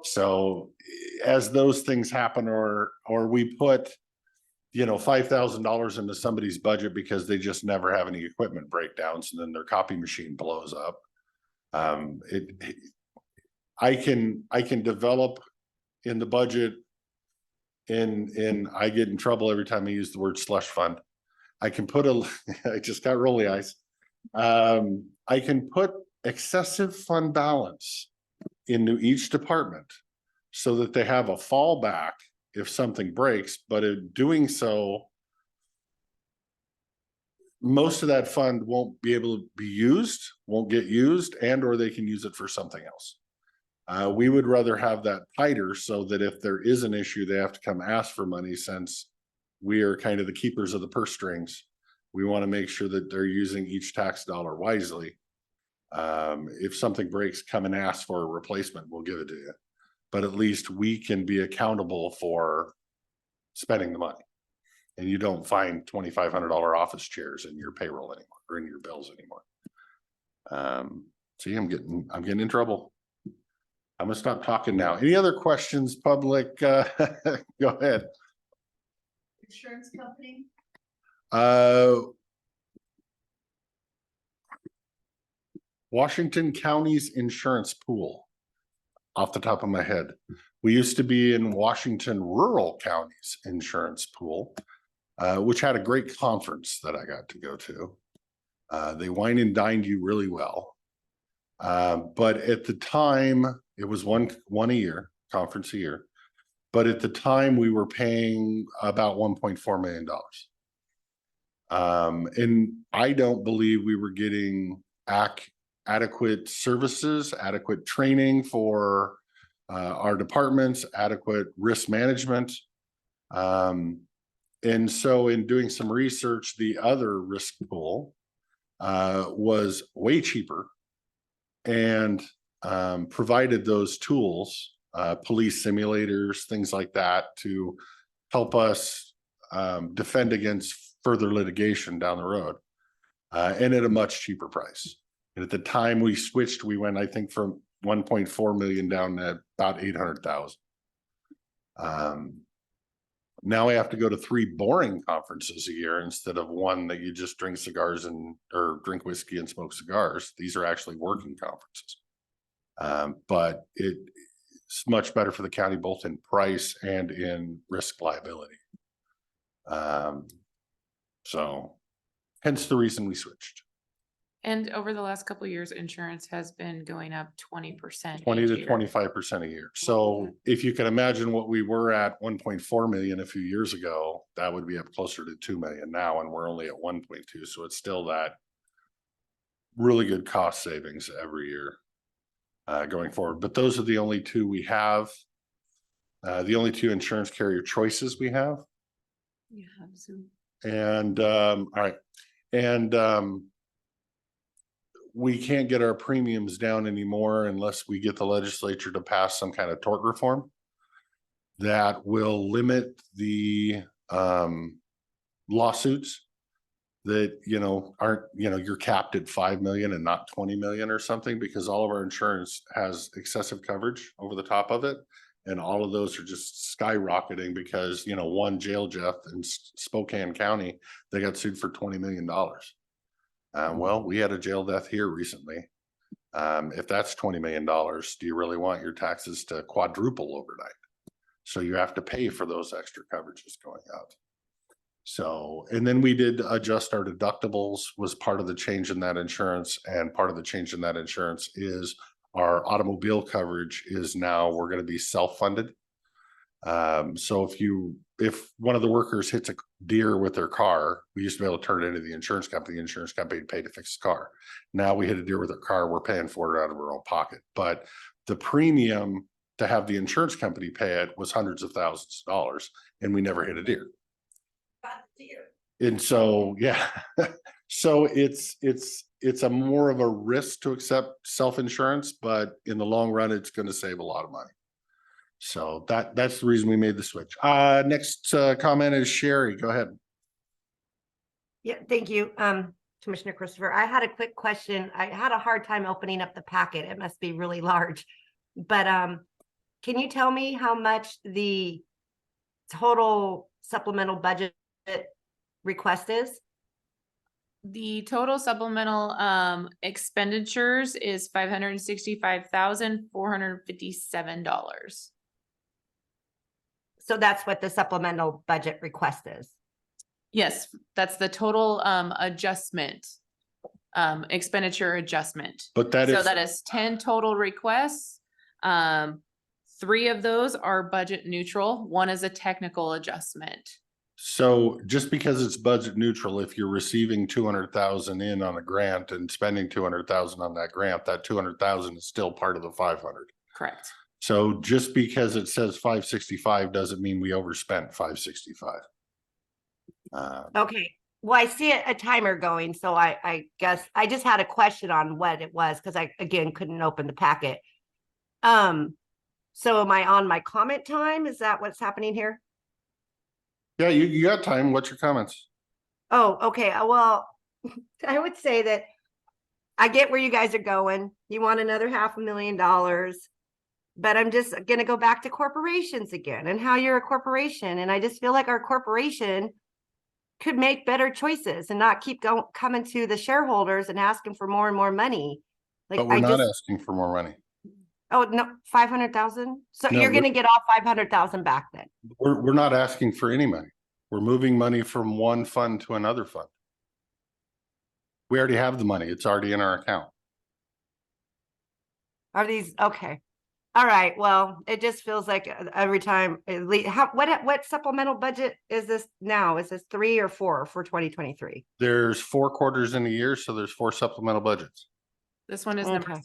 S1: So as those things happen, or we put, $5,000 into somebody's budget because they just never have any equipment breakdowns and then their copy machine blows up. I can develop in the budget and I get in trouble every time I use the word slush fund. I can put I just got rolly eyes. I can put excessive fund balance into each department so that they have a fallback if something breaks, but in doing so, most of that fund won't be able to be used, won't get used, or they can use it for something else. We would rather have that tighter so that if there is an issue, they have to come ask for money, since we are kind of the keepers of the purse strings. We want to make sure that they're using each tax dollar wisely. If something breaks, come and ask for a replacement, we'll give it to you. But at least we can be accountable for spending the money. And you don't find $2,500 office chairs in your payroll anymore, or in your bills anymore. See, I'm getting in trouble. I'm gonna stop talking now. Any other questions, public? Go ahead.
S6: Insurance company?
S1: Washington County's insurance pool, off the top of my head. We used to be in Washington Rural County's insurance pool, which had a great conference that I got to go to. They wine and dined you really well. But at the time, it was one a year, conference a year. But at the time, we were paying about $1.4 million. And I don't believe we were getting adequate services, adequate training for our departments, adequate risk management. And so in doing some research, the other risk pool was way cheaper and provided those tools, police simulators, things like that, to help us defend against further litigation down the road, and at a much cheaper price. And at the time we switched, we went, I think, from 1.4 million down to about 800,000. Now we have to go to 3 boring conferences a year instead of one that you just drink cigars or drink whiskey and smoke cigars. These are actually working conferences. But it's much better for the county, both in price and in risk liability. So hence the reason we switched.
S5: And over the last couple of years, insurance has been going up 20%.
S1: 20 to
S5: each year.
S1: 25% a year. So if you can imagine what we were at 1.4 million a few years ago, that would be up closer to 2 million now, and we're only at 1.2. So it's still that really good cost savings every year going forward. But those are the only 2 we have. The only 2 insurance carrier choices we have.
S2: You have Zoom.
S1: And all right. And we can't get our premiums down anymore unless we get the legislature to pass some kind of tort reform that will limit the lawsuits that, aren't, you're capped at 5 million and not 20 million or something, because all of our insurance has excessive coverage over the top of it. And all of those are just skyrocketing because, one jail death in Spokane County, they got sued for $20 million. Well, we had a jail death here recently. If that's $20 million, do you really want your taxes to quadruple overnight? So you have to pay for those extra coverages going out. So, and then we did adjust our deductibles, was part of the change in that insurance. And part of the change in that insurance is our automobile coverage is now, we're going to be self-funded. So if one of the workers hits a deer with their car, we used to be able to turn it into the insurance company paid to fix the car. Now we hit a deer with our car, we're paying for it out of our own pocket. But the premium to have the insurance company pay it was hundreds of thousands of dollars, and we never hit a deer. And so, yeah, so it's a more of a risk to accept self-insurance, but in the long run, it's going to save a lot of money. So that's the reason we made the switch. Next comment is Sherry. Go ahead.
S8: Yeah, thank you, Commissioner Christopher. I had a quick question. I had a hard time opening up the packet. It must be really large. But can you tell me how much the total supplemental budget request is?
S5: The total supplemental expenditures is $565,457.
S8: So that's what the supplemental budget request is.
S5: Yes, that's the total adjustment, expenditure adjustment.
S1: But that
S5: So
S1: is,
S5: that is 10 total requests. 3 of those are budget neutral. 1 is a technical adjustment.
S1: so just because it's budget neutral, if you're receiving 200,000 in on a grant and spending 200,000 on that grant, that 200,000 is still part of the 500.
S5: Correct.
S1: So just because it says 565 doesn't mean we overspent 565.
S8: Okay. Well, I see a timer going, so I guess I just had a question on what it was because I, again, couldn't open the packet. So am I on my comment time? Is that what's happening here?
S1: Yeah, you got time. What's your comments?
S8: Oh, okay. Well, I would say that I get where you guys are going. You want another $500,000, but I'm just going to go back to corporations again and how you're a corporation. And I just feel like our corporation could make better choices and not keep coming to the shareholders and asking for more and more money. Like
S1: But we're not asking for more money.
S8: Oh, no, 500,000. So
S1: No,
S8: you're going to get all 500,000 back then.
S1: We're not asking for any money. We're moving money from one fund to another fund. We already have the money. It's already in our account.
S8: Are these okay? All right. Well, it just feels like every time. What supplemental budget is this now? Is this 3 or 4 for 2023?
S1: There's 4 quarters in a year, so there's 4 supplemental budgets.
S5: This one is number
S8: Okay.
S5: 3.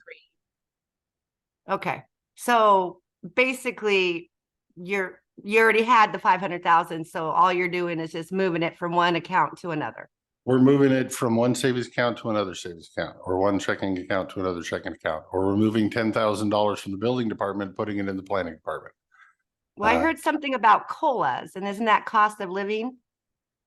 S8: Okay. So basically, you already had the 500,000. So all you're doing is just moving it from one account to another.
S1: We're moving it from one savings account to another savings account, or one checking account to another checking account, or we're moving $10,000 from the building department, putting it in the planning department.
S8: Well, I heard something about COLAs, and isn't that cost of living?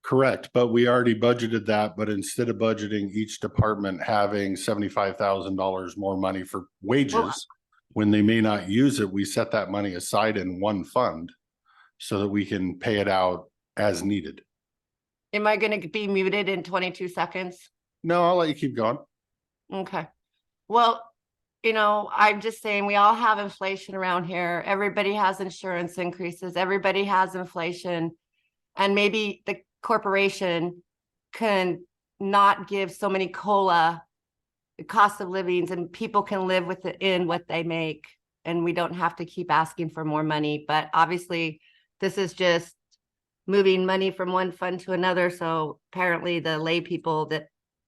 S1: Correct, but we already budgeted that, but instead of budgeting each department having $75,000 more money for wages, when they may not use it, we set that money aside in one fund so that we can pay it out as needed.
S8: Am I going to be muted in 22 seconds?
S1: No, I'll let you keep going.
S8: Okay. Well, I'm just saying we all have inflation around here. Everybody has insurance increases. Everybody has inflation. And maybe the corporation can not give so many COLA cost of livings, and people can live within what they make. And we don't have to keep asking for more money. But obviously, this is just moving money from one fund to another. So apparently the lay people that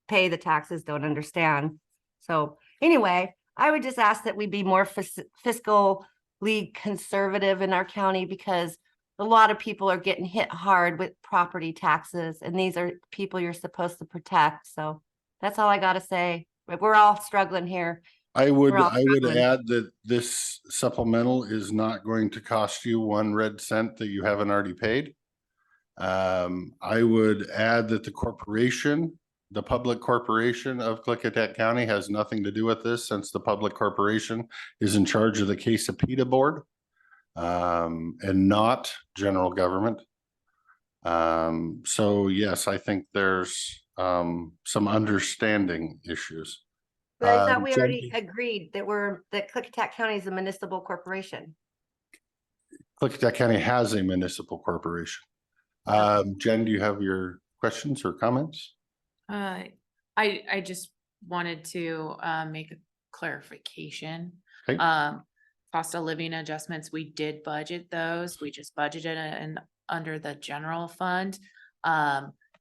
S8: pay the taxes don't understand. So anyway, I would just ask that we be more fiscally conservative in our county, because a lot of people are getting hit hard with property taxes, and these are people you're supposed to protect. So that's all I got to say. We're all struggling here.
S1: I would
S8: struggling.
S1: add that this supplemental is not going to cost you 1 red cent that you haven't already paid. I would add that the corporation, the public corporation of Klickitat County has nothing to do with this, since the public corporation is in charge of the Quesapita Board, and not general government. So yes, I think there's some understanding issues.
S8: But I thought we
S1: Jen,
S8: already agreed that Klickitat County is a municipal corporation.
S1: Klickitat County has a municipal corporation. Jen, do you have your questions or comments?
S5: I just wanted to make a clarification.
S1: Okay.
S5: Cost of living adjustments, we did budget those. We just budgeted and under the general fund.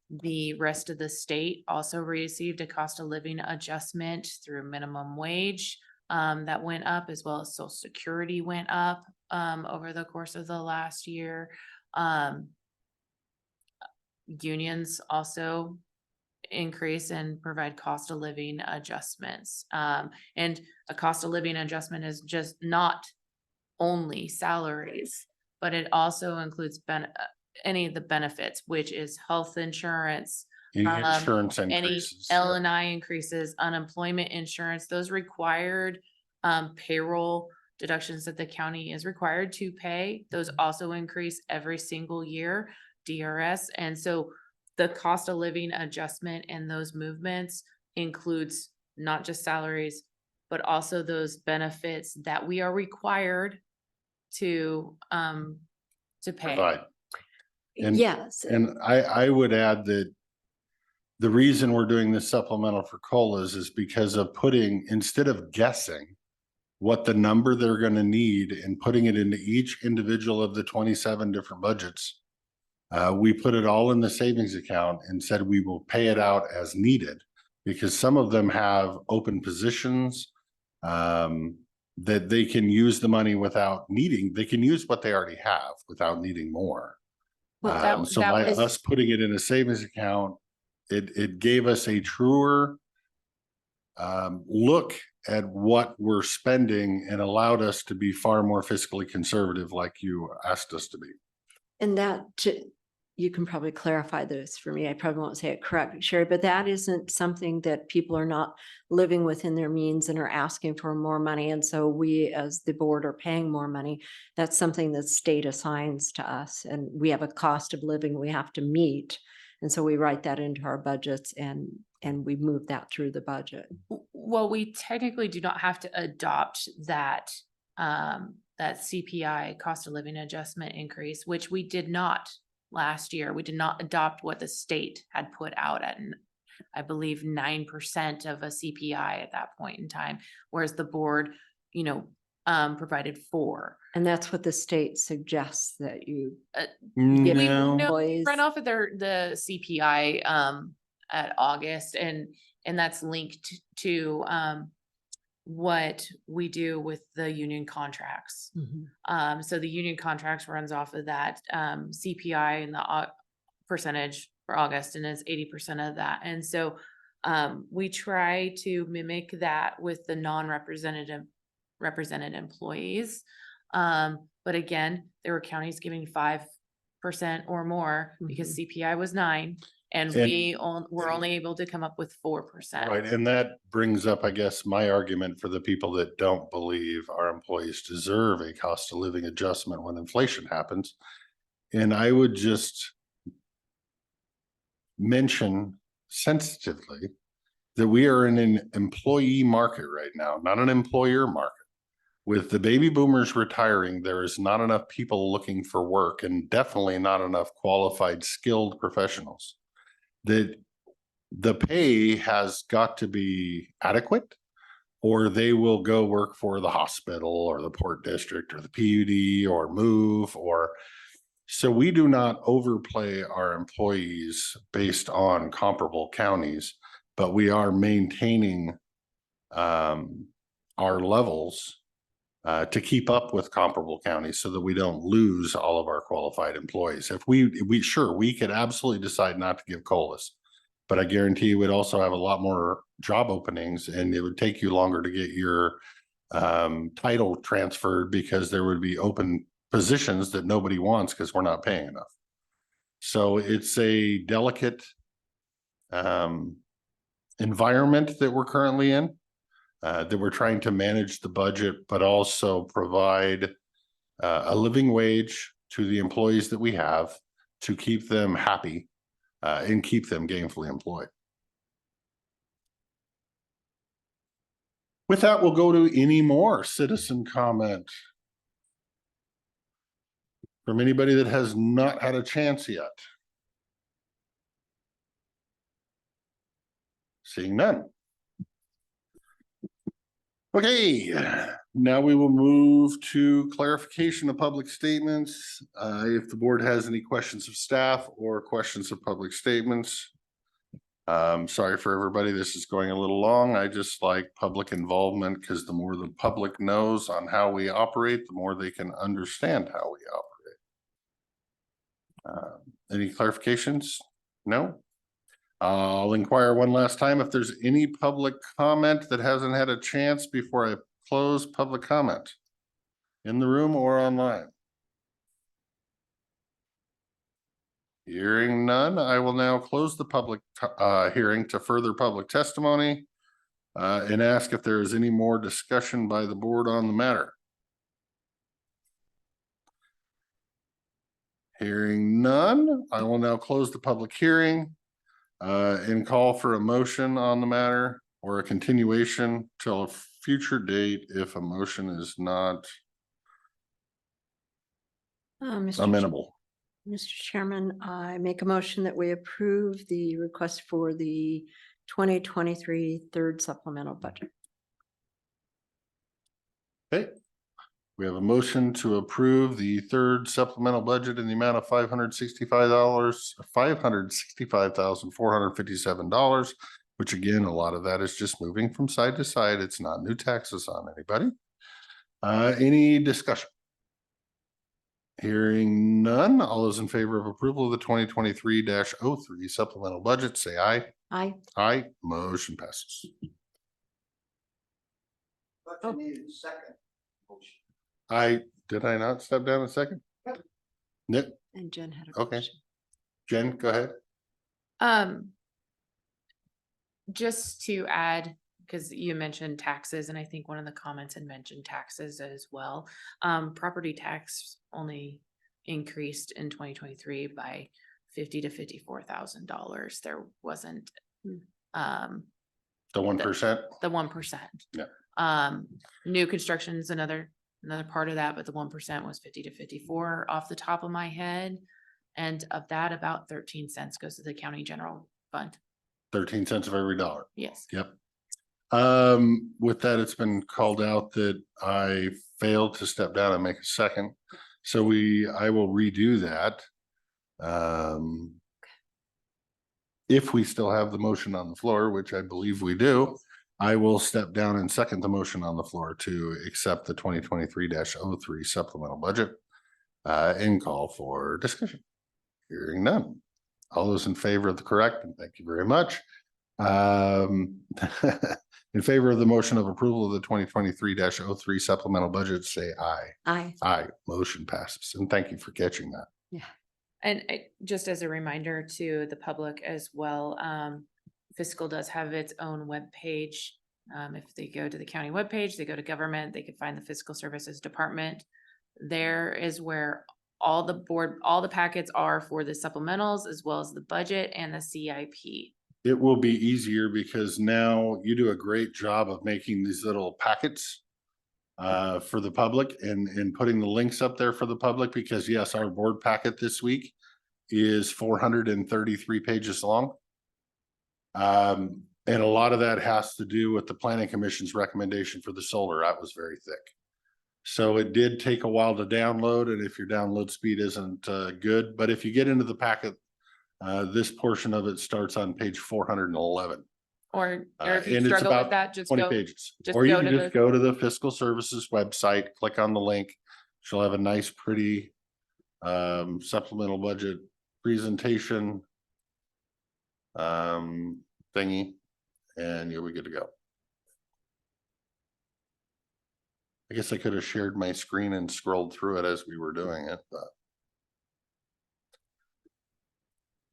S5: The rest of the state also received a cost of living adjustment through minimum wage that went up, as well as Social Security went up over the course of the last year. Unions also increase and provide cost of living adjustments. And a cost of living adjustment is just not only salaries, but it also includes any of the benefits, which is health insurance,
S1: Any insurance
S5: any
S1: increases? Yeah.
S5: L&I increases, unemployment insurance, those required payroll deductions that the county is required to pay. Those also increase every single year, DRS. And so the cost of living adjustment and those movements includes not just salaries, but also those benefits that we are required to pay.
S1: Provide. And-
S2: Yes.
S1: And I would add that the reason we're doing this supplemental for COLAs is because of instead of guessing what the number they're going to need and putting it into each individual of the 27 different budgets, we put it all in the savings account and said we will pay it out as needed, because some of them have open positions that they can use the money without needing. They can use what they already have without needing more.
S5: Well,
S1: So
S5: that
S1: by
S5: was-
S1: us putting it in a savings account, it gave us a truer look at what we're spending and allowed us to be far more fiscally conservative, like you asked us to be.
S2: And you can probably clarify this for me. I probably won't say it correct, Sherry, but that isn't something that people are not living within their means and are asking for more money. And so we, as the board, are paying more money. That's something that state assigns to us, and we have a cost of living we have to meet. And so we write that into our budgets and we move that through the budget.
S5: Well, we technically do not have to adopt that CPI, cost of living adjustment increase, which we did not last year. We did not adopt what the state had put out at, I believe, 9% of a CPI at that point in time, whereas the board, provided 4%.
S2: And that's what the state suggests that you
S5: We
S1: No,
S2: employees.
S5: run off of the CPI at August, and that's linked to what we do with the union contracts.
S2: Mhm.
S5: So the union contracts runs off of that CPI and the percentage for August, and it's 80% of that. And so we try to mimic that with the represented employees. But again, there were counties giving 5% or more because CPI was 9%. And we're only able to come up with 4%.
S1: right. And that brings up, I guess, my argument for the people that don't believe our employees deserve a cost of living adjustment when inflation happens. And I would just mention sensitively that we are in an employee market right now, not an employer market. With the baby boomers retiring, there is not enough people looking for work, and definitely not enough qualified, skilled professionals. That the pay has got to be adequate, or they will go work for the hospital or the port district or the PUD or move. So we do not overplay our employees based on comparable counties, but we are maintaining our levels to keep up with comparable counties so that we don't lose all of our qualified employees. If we could absolutely decide not to give COLAs, but I guarantee you would also have a lot more job openings, and it would take you longer to get your title transferred because there would be open positions that nobody wants because we're not paying enough. So it's a delicate environment that we're currently in, that we're trying to manage the budget, but also provide a living wage to the employees that we have to keep them happy and keep them gainfully employed. With that, we'll go to any more citizen comment from anybody that has not had a chance yet. Seeing none. Okay, now we will move to clarification of public statements. If the board has any questions of staff or questions of public statements. Sorry for everybody, this is going a little long. I just like public involvement because the more the public knows on how we operate, the more they can understand how we operate. Any clarifications? No? I'll inquire one last time if there's any public comment that hasn't had a chance before I close public comment in the room or online. Hearing none, I will now close the public hearing to further public testimony and ask if there is any more discussion by the board on the matter. Hearing none, I will now close the public hearing and call for a motion on the matter or a continuation till a future date if a motion is not amenable.
S2: Mr. Chairman, I make a motion that we approve the request for the 2023 third supplemental budget.
S1: Okay. We have a motion to approve the third supplemental budget in the amount of $565,457, which again, a lot of that is just moving from side to side. It's not new taxes on anybody. Any discussion? Hearing none, all those in favor of approval of the 2023-03 supplemental budget, say aye.
S2: Aye.
S1: Aye, motion passes.
S7: But
S2: Oh.
S7: you needed a second motion.
S1: Did I not step down a second? Nick,
S2: And Jen had a
S1: Okay.
S2: question.
S1: Jen, go ahead.
S5: Just to add, because you mentioned taxes, and I think one of the comments had mentioned taxes as well. Property tax only increased in 2023 by $50,000 to $54,000. There wasn't
S1: The 1%.
S5: the 1%.
S1: Yeah.
S5: New construction is another part of that, but the 1% was 50 to 54 off the top of my head. And of that, about 13 cents goes to the county general fund.
S1: 13 cents of every dollar.
S5: Yes.
S1: Yep. With that, it's been called out that I failed to step down and make a second. So I will redo that. If we still have the motion on the floor, which I believe we do, I will step down and second the motion on the floor to accept the 2023-03 supplemental budget and call for discussion. Hearing none. All those in favor of the correct, and thank you very much. In favor of the motion of approval of the 2023-03 supplemental budget, say aye.
S2: Aye.
S1: Aye, motion passes. And thank you for catching that.
S5: And just as a reminder to the public as well, fiscal does have its own webpage. If they go to the county webpage, they go to government, they can find the fiscal services department. There is where all the packets are for the supplementals as well as the budget and the CIP.
S1: It will be easier because now you do a great job of making these little packets for the public and putting the links up there for the public, because yes, our board packet this week is 433 pages long. And a lot of that has to do with the planning commission's recommendation for the solar. That was very thick. So it did take a while to download, and if your download speed isn't good, but if you get into the packet, this portion of it starts on page 411.
S5: Or if you
S1: And it's
S5: struggle
S1: about
S5: with that, just
S1: 20
S5: go.
S1: pages.
S5: just
S1: Or you
S5: go
S1: can
S5: to
S1: just
S5: the-
S1: go to the fiscal services website, click on the link. She'll have a nice, pretty supplemental budget presentation thingy, and you'll be good to go. I guess I could have shared my screen and scrolled through it as we were doing it, but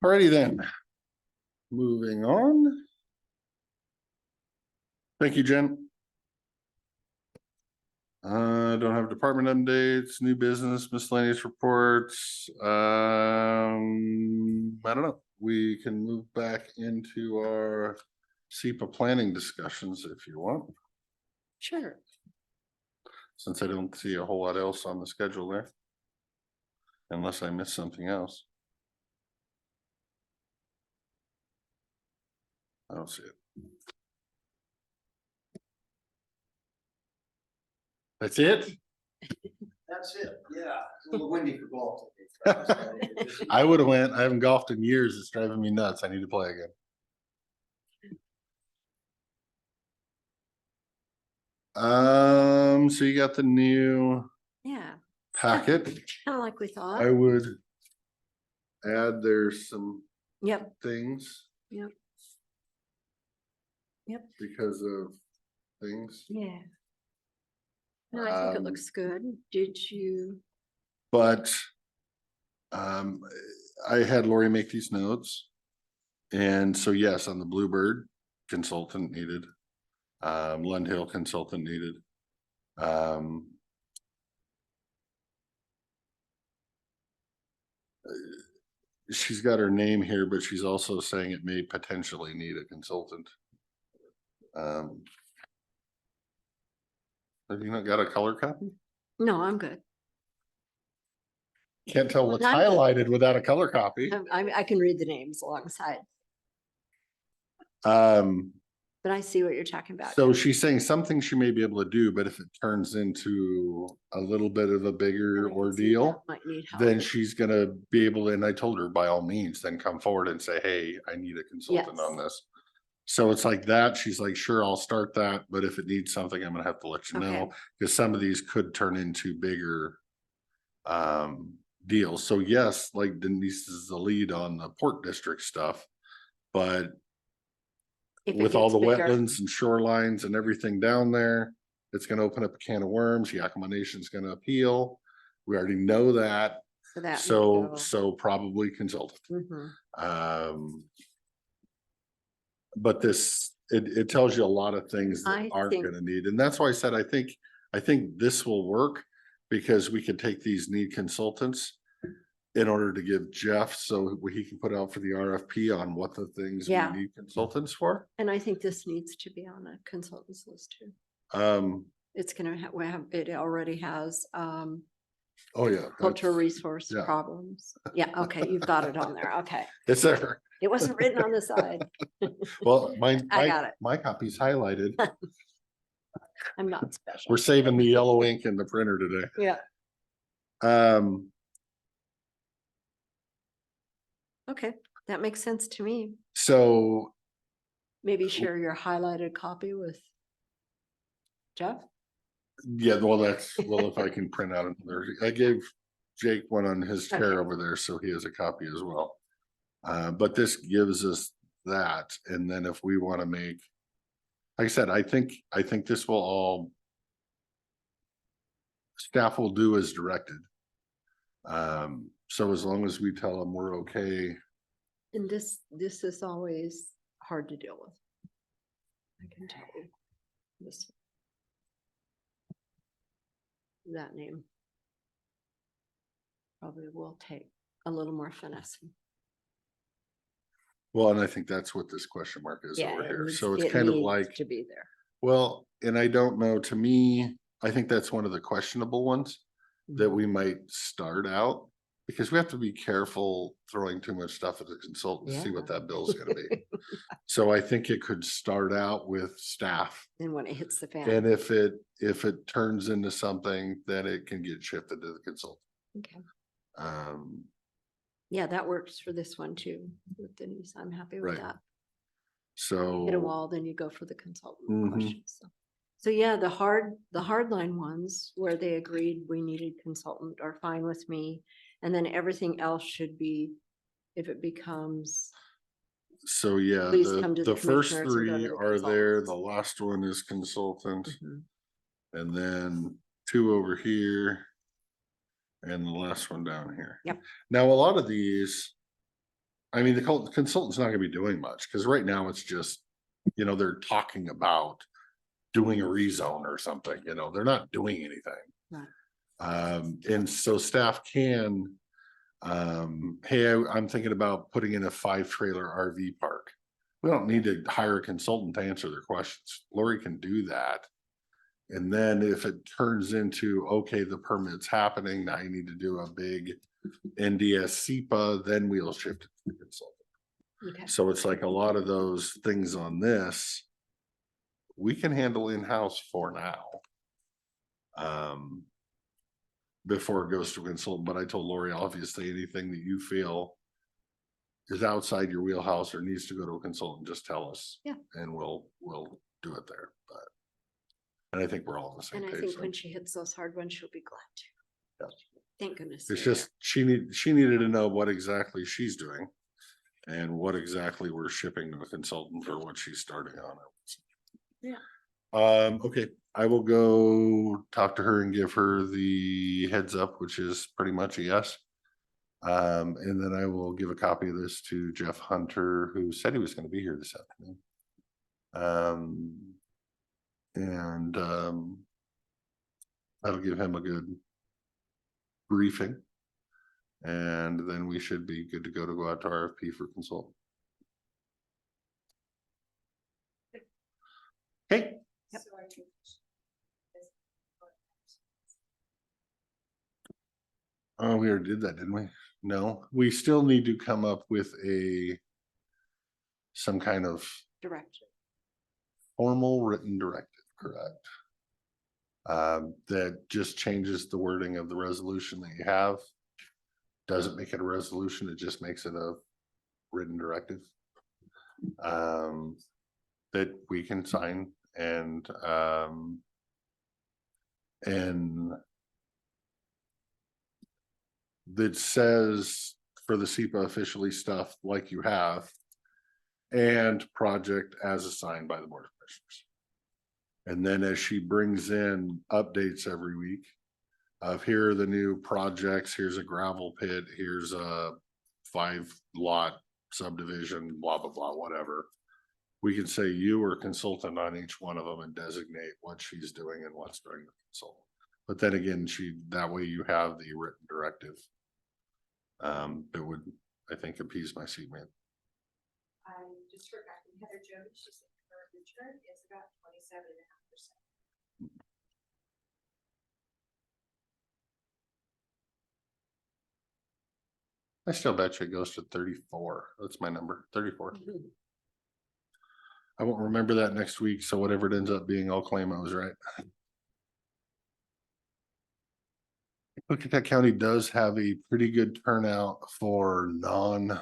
S1: Alrighty then. Moving on. Thank you, Jen. Don't have department updates, new business, miscellaneous reports. I don't know. We can move back into our SEPA planning discussions if you want,
S2: Sure.
S1: since I don't see a whole lot else on the schedule there. Unless I missed something else. I don't see it. That's it?
S7: That's it, yeah, it's a little windy for golf. today.
S1: I would have went. I haven't golfed in years. It's driving me nuts. I need to play again. So you got the new
S2: Yeah,
S1: packet.
S2: kind of like we thought.
S1: I would add there's some
S2: Yep,
S1: things.
S2: Yep. Yep.
S1: Because of things,
S2: yeah. No, I think it
S1: Um,
S2: looks good. Did you?
S1: but I had Lori make these notes. And so yes, on the Bluebird consultant needed, Lund Hill consultant needed. She's got her name here, but she's also saying it may potentially need a consultant. Have you not got a color copy?
S2: No, I'm good.
S1: Can't tell what's
S2: I'm good.
S1: highlighted without a color copy.
S2: I can read the names alongside, but I see what you're talking about.
S1: So she's saying something she may be able to do, but if it turns into a little bit of a bigger
S2: And I can see
S1: ordeal,
S2: that might need help.
S1: then she's gonna be able to, and I told her by all means, then come forward and say, hey, I need a consultant on
S2: Yes.
S1: this. So it's like that. She's like, sure, I'll start that, but if it needs something, I'm gonna have to let you know,
S2: Okay.
S1: because some of these could turn into bigger deals. So yes, like Denise is the lead on the Port District stuff, but
S2: If it
S1: with all
S2: gets
S1: the
S2: bigger,
S1: wetlands and shorelines and everything down there, it's gonna open up a can of worms. Yakima Nation's gonna appeal. We already know that.
S2: so that. may
S1: So,
S2: go.
S1: so probably consultant.
S2: Mhm.
S1: But this, it tells you a lot of things that
S2: I
S1: aren't
S2: think-
S1: gonna need, and that's why I said, I think this will work. Because we could take these need consultants in order to give Jeff, so he can put out for the RFP on what the things we
S2: Yeah.
S1: need consultants for.
S2: And I think this needs to be on a consultants list too. It's gonna have, it already has,
S1: oh yeah.
S2: cultural
S1: that's-
S2: resource
S1: yeah.
S2: problems. Yeah, okay, you've got it on there. Okay.
S1: It's there.
S2: It wasn't written on the side.
S1: Well, mine,
S2: I got it.
S1: my copy's highlighted.
S2: I'm not special.
S1: We're saving the yellow ink in the printer today.
S2: Yeah,
S1: Um,
S2: okay, that makes sense to me.
S1: so
S2: Maybe share your highlighted copy with Jeff?
S1: yeah, well, if I can print out another, I gave Jake one on his chair
S2: Okay.
S1: over there, so he has a copy as well. But this gives us that, and then if we want to make, like I said, I think this will all staff will do as directed. So as long as we tell them we're okay,
S2: And this is always hard to deal with. I can tell you. This. That name. Probably will take a little more finessing.
S1: well, and I think that's what this question mark is
S2: Yeah,
S1: over
S2: it
S1: here.
S2: needs-
S1: So it's
S2: it
S1: kind of
S2: needs
S1: like,
S2: to be there.
S1: well, and I don't know, to me, I think that's one of the questionable ones that
S2: Mhm.
S1: we might start out. Because we have to be careful throwing too much stuff at the consultant to see what
S2: Yeah.
S1: that bill is gonna be. So I think it could start out with staff.
S2: Then when it hits the fan.
S1: And if it turns into something, then it can get shifted to the consultant.
S2: Okay.
S1: Yeah,
S2: that works for this one too, with Denise. I'm happy with
S1: Right.
S2: that.
S1: So.
S2: Hit a wall, then you go for the consultant
S1: Mhm.
S2: questions. So yeah, the hardline ones where they agreed we needed consultant are fine with me. And then everything else should be, if it becomes,
S1: So yeah,
S2: Please come to
S1: the
S2: the
S1: first
S2: commissioners and go to
S1: three
S2: the
S1: are there.
S2: consultants.
S1: The last one is consultant.
S2: Mhm.
S1: And then two over here. And the last one down here.
S2: Yep.
S1: Now, a lot of these, I mean, the consultant's not gonna be doing much, because right now it's just, they're talking about doing a rezone or something, they're not doing anything.
S2: Right.
S1: And so staff can, hey, I'm thinking about putting in a 5-trailer RV park. We don't need to hire a consultant to answer their questions. Lori can do that. And then if it turns into, okay, the permit's happening, now you need to do a big NDS SEPA, then we'll shift it to the consultant.
S2: Okay.
S1: So it's like a lot of those things on this, we can handle in-house for now. Before it goes to a consultant, but I told Lori, obviously, anything that you feel is outside your wheelhouse or needs to go to a consultant, just tell us.
S2: Yeah.
S1: And we'll do it there, but. And I think we're all on the same
S2: And I
S1: page.
S2: think
S1: so
S2: when she hits those hard ones, she'll be glad to.
S1: Yeah.
S2: Thank goodness.
S1: It's
S2: they're
S1: just, she needed to know what exactly she's doing. And what exactly we're shipping to a consultant for what she's starting on.
S2: Yeah.
S1: Okay, I will go talk to her and give her the heads up, which is pretty much a yes. And then I will give a copy of this to Jeff Hunter, who said he was gonna be here this afternoon. That'll give him a good briefing. And then we should be good to go out to RFP for consultant. Okay.
S2: Yep.
S1: Oh, we already did that, didn't we? No, we still need to come up with some kind of
S2: direction.
S1: formal written directive, correct? That just changes the wording of the resolution that you have. Doesn't make it a resolution, it just makes it a written directive. That we can sign and that says for the SEPA officially stuff like you have and project as assigned by the Board of Commissioners. And then as she brings in updates every week of here are the new projects, here's a gravel pit, here's a 5-lot subdivision, blah, blah, blah, whatever. We can say you are consultant on each one of them and designate what she's doing and what's during the consultant. But then again, that way you have the written directive. That would, I think, appease my seatmate.
S6: I just heard back from Heather Jones, she said her return is about 27.5%.
S1: I still bet you it goes to 34. That's my number, 34. I won't remember that next week, so whatever it ends up being, I'll claim I was right. Klickitat County does have a pretty good turnout for non-important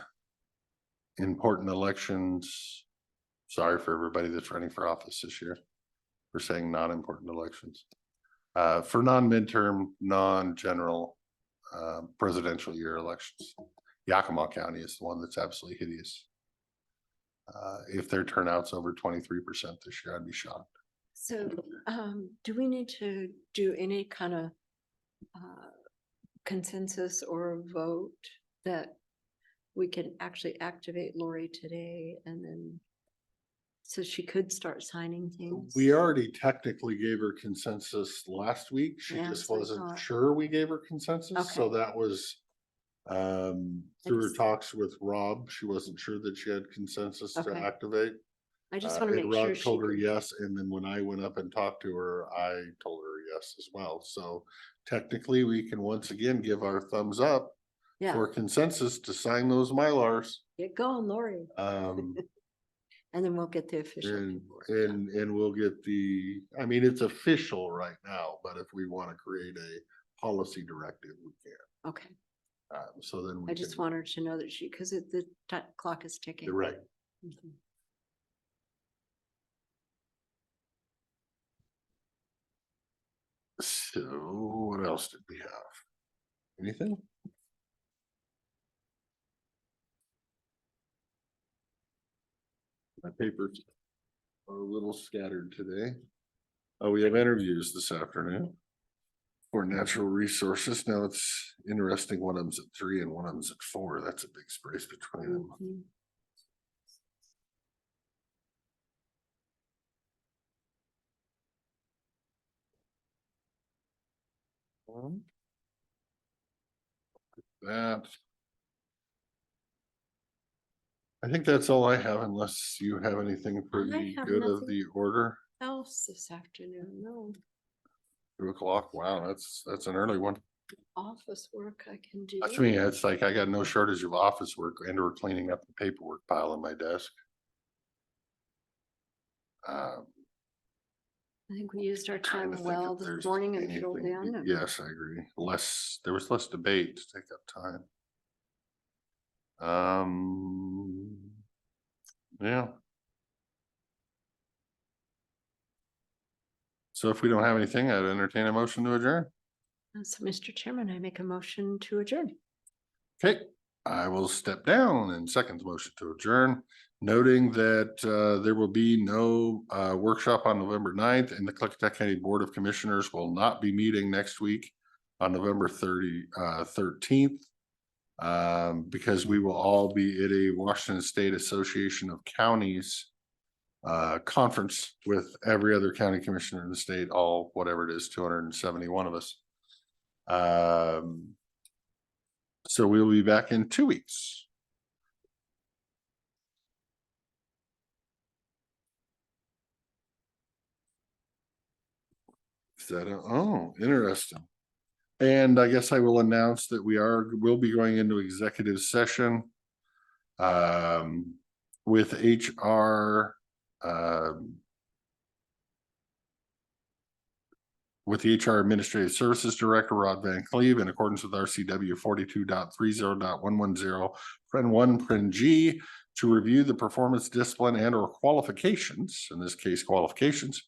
S1: elections. Sorry for everybody that's running for office this year for saying non-important elections. For non-midterm, non-general presidential year elections. Yakima County is the one that's absolutely hideous. If their turnout's over 23% this year, I'd be shocked.
S2: So, do we need to do any kind of consensus or vote that we can actually activate Lori today and then so she could start signing things?
S1: We already technically gave her consensus last week. She
S2: Yeah,
S1: just
S2: so I
S1: wasn't
S2: thought.
S1: sure we gave her consensus. So
S2: Okay.
S1: that was through her
S2: just-
S1: talks with Rob. She wasn't sure that she had consensus to
S2: Okay.
S1: activate.
S2: I just want to
S1: And
S2: make sure
S1: Rob
S2: she
S1: told her
S2: could-
S1: yes, and then when I went up and talked to her, I told her yes as well. So technically, we can once again give our thumbs up
S2: Yeah,
S1: for consensus to sign those Mylars.
S2: get going, Lori. And then we'll get the official.
S1: And
S2: paperwork done.
S1: we'll get I mean, it's official right now, but if we want to create a policy directive, we can.
S2: Okay,
S1: So then we
S2: I just
S1: can-
S2: want her to know that because the clock is ticking.
S1: You're right.
S2: Mhm.
S1: So what else did we have? Anything? My papers are a little scattered today. Oh, we have interviews this afternoon. For natural resources. Now it's interesting, one of them's at 3 and one of them's at 4. That's a big space between them.
S2: Mhm.
S1: That. I think that's all I have unless you have anything for
S2: I
S1: the
S2: have
S1: good of
S2: nothing.
S1: the order.
S2: Else this afternoon, no
S1: 2 o'clock. Wow, that's an early one.
S2: office work I can do.
S1: That's me. It's like I got no shortage of office work and we're cleaning up the paperwork pile on my desk. Um,
S2: I think we used our
S1: trying
S2: time
S1: to think
S2: well
S1: if
S2: this
S1: there's
S2: morning and filled
S1: anything-
S2: in. and-
S1: Yes, I agree. There was less debate to take up time. Yeah. So if we don't have anything, I'd entertain a motion to adjourn.
S2: So, Mr. Chairman, I make a motion to adjourn.
S1: Okay, I will step down and second the motion to adjourn, noting that there will be no workshop on November 9th, and the Klickitat County Board of Commissioners will not be meeting next week on November 13th. Because we will all be at a Washington State Association of Counties conference with every other county commissioner in the state, all whatever it is, 271 of us. So we'll be back in 2 weeks. Is that oh, interesting. And I guess I will announce that we'll be going into executive session with HR with the HR Administrative Services Director, Rod Van Cleve, in accordance with RCW 42.30.110, Pren 1, Pren G, to review the performance, discipline, and or qualifications, in this case, qualifications,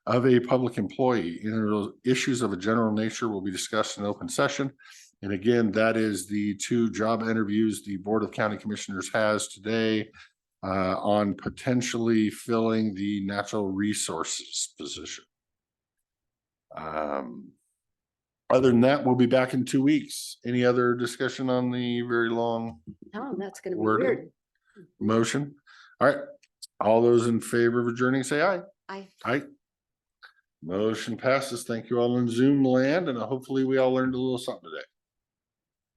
S1: of a public employee. Issues of a general nature will be discussed in open session. And again, that is the 2 job interviews the Board of County Commissioners has today on potentially filling the natural resources position. Other than that, we'll be back in 2 weeks. Any other discussion on the very long
S2: Oh, that's gonna be
S1: wording?
S2: weird.
S1: Motion? All right. All those in favor of adjourning, say aye. Aye. Motion passes. Thank you all in Zoom land, and hopefully we all learned a little something today.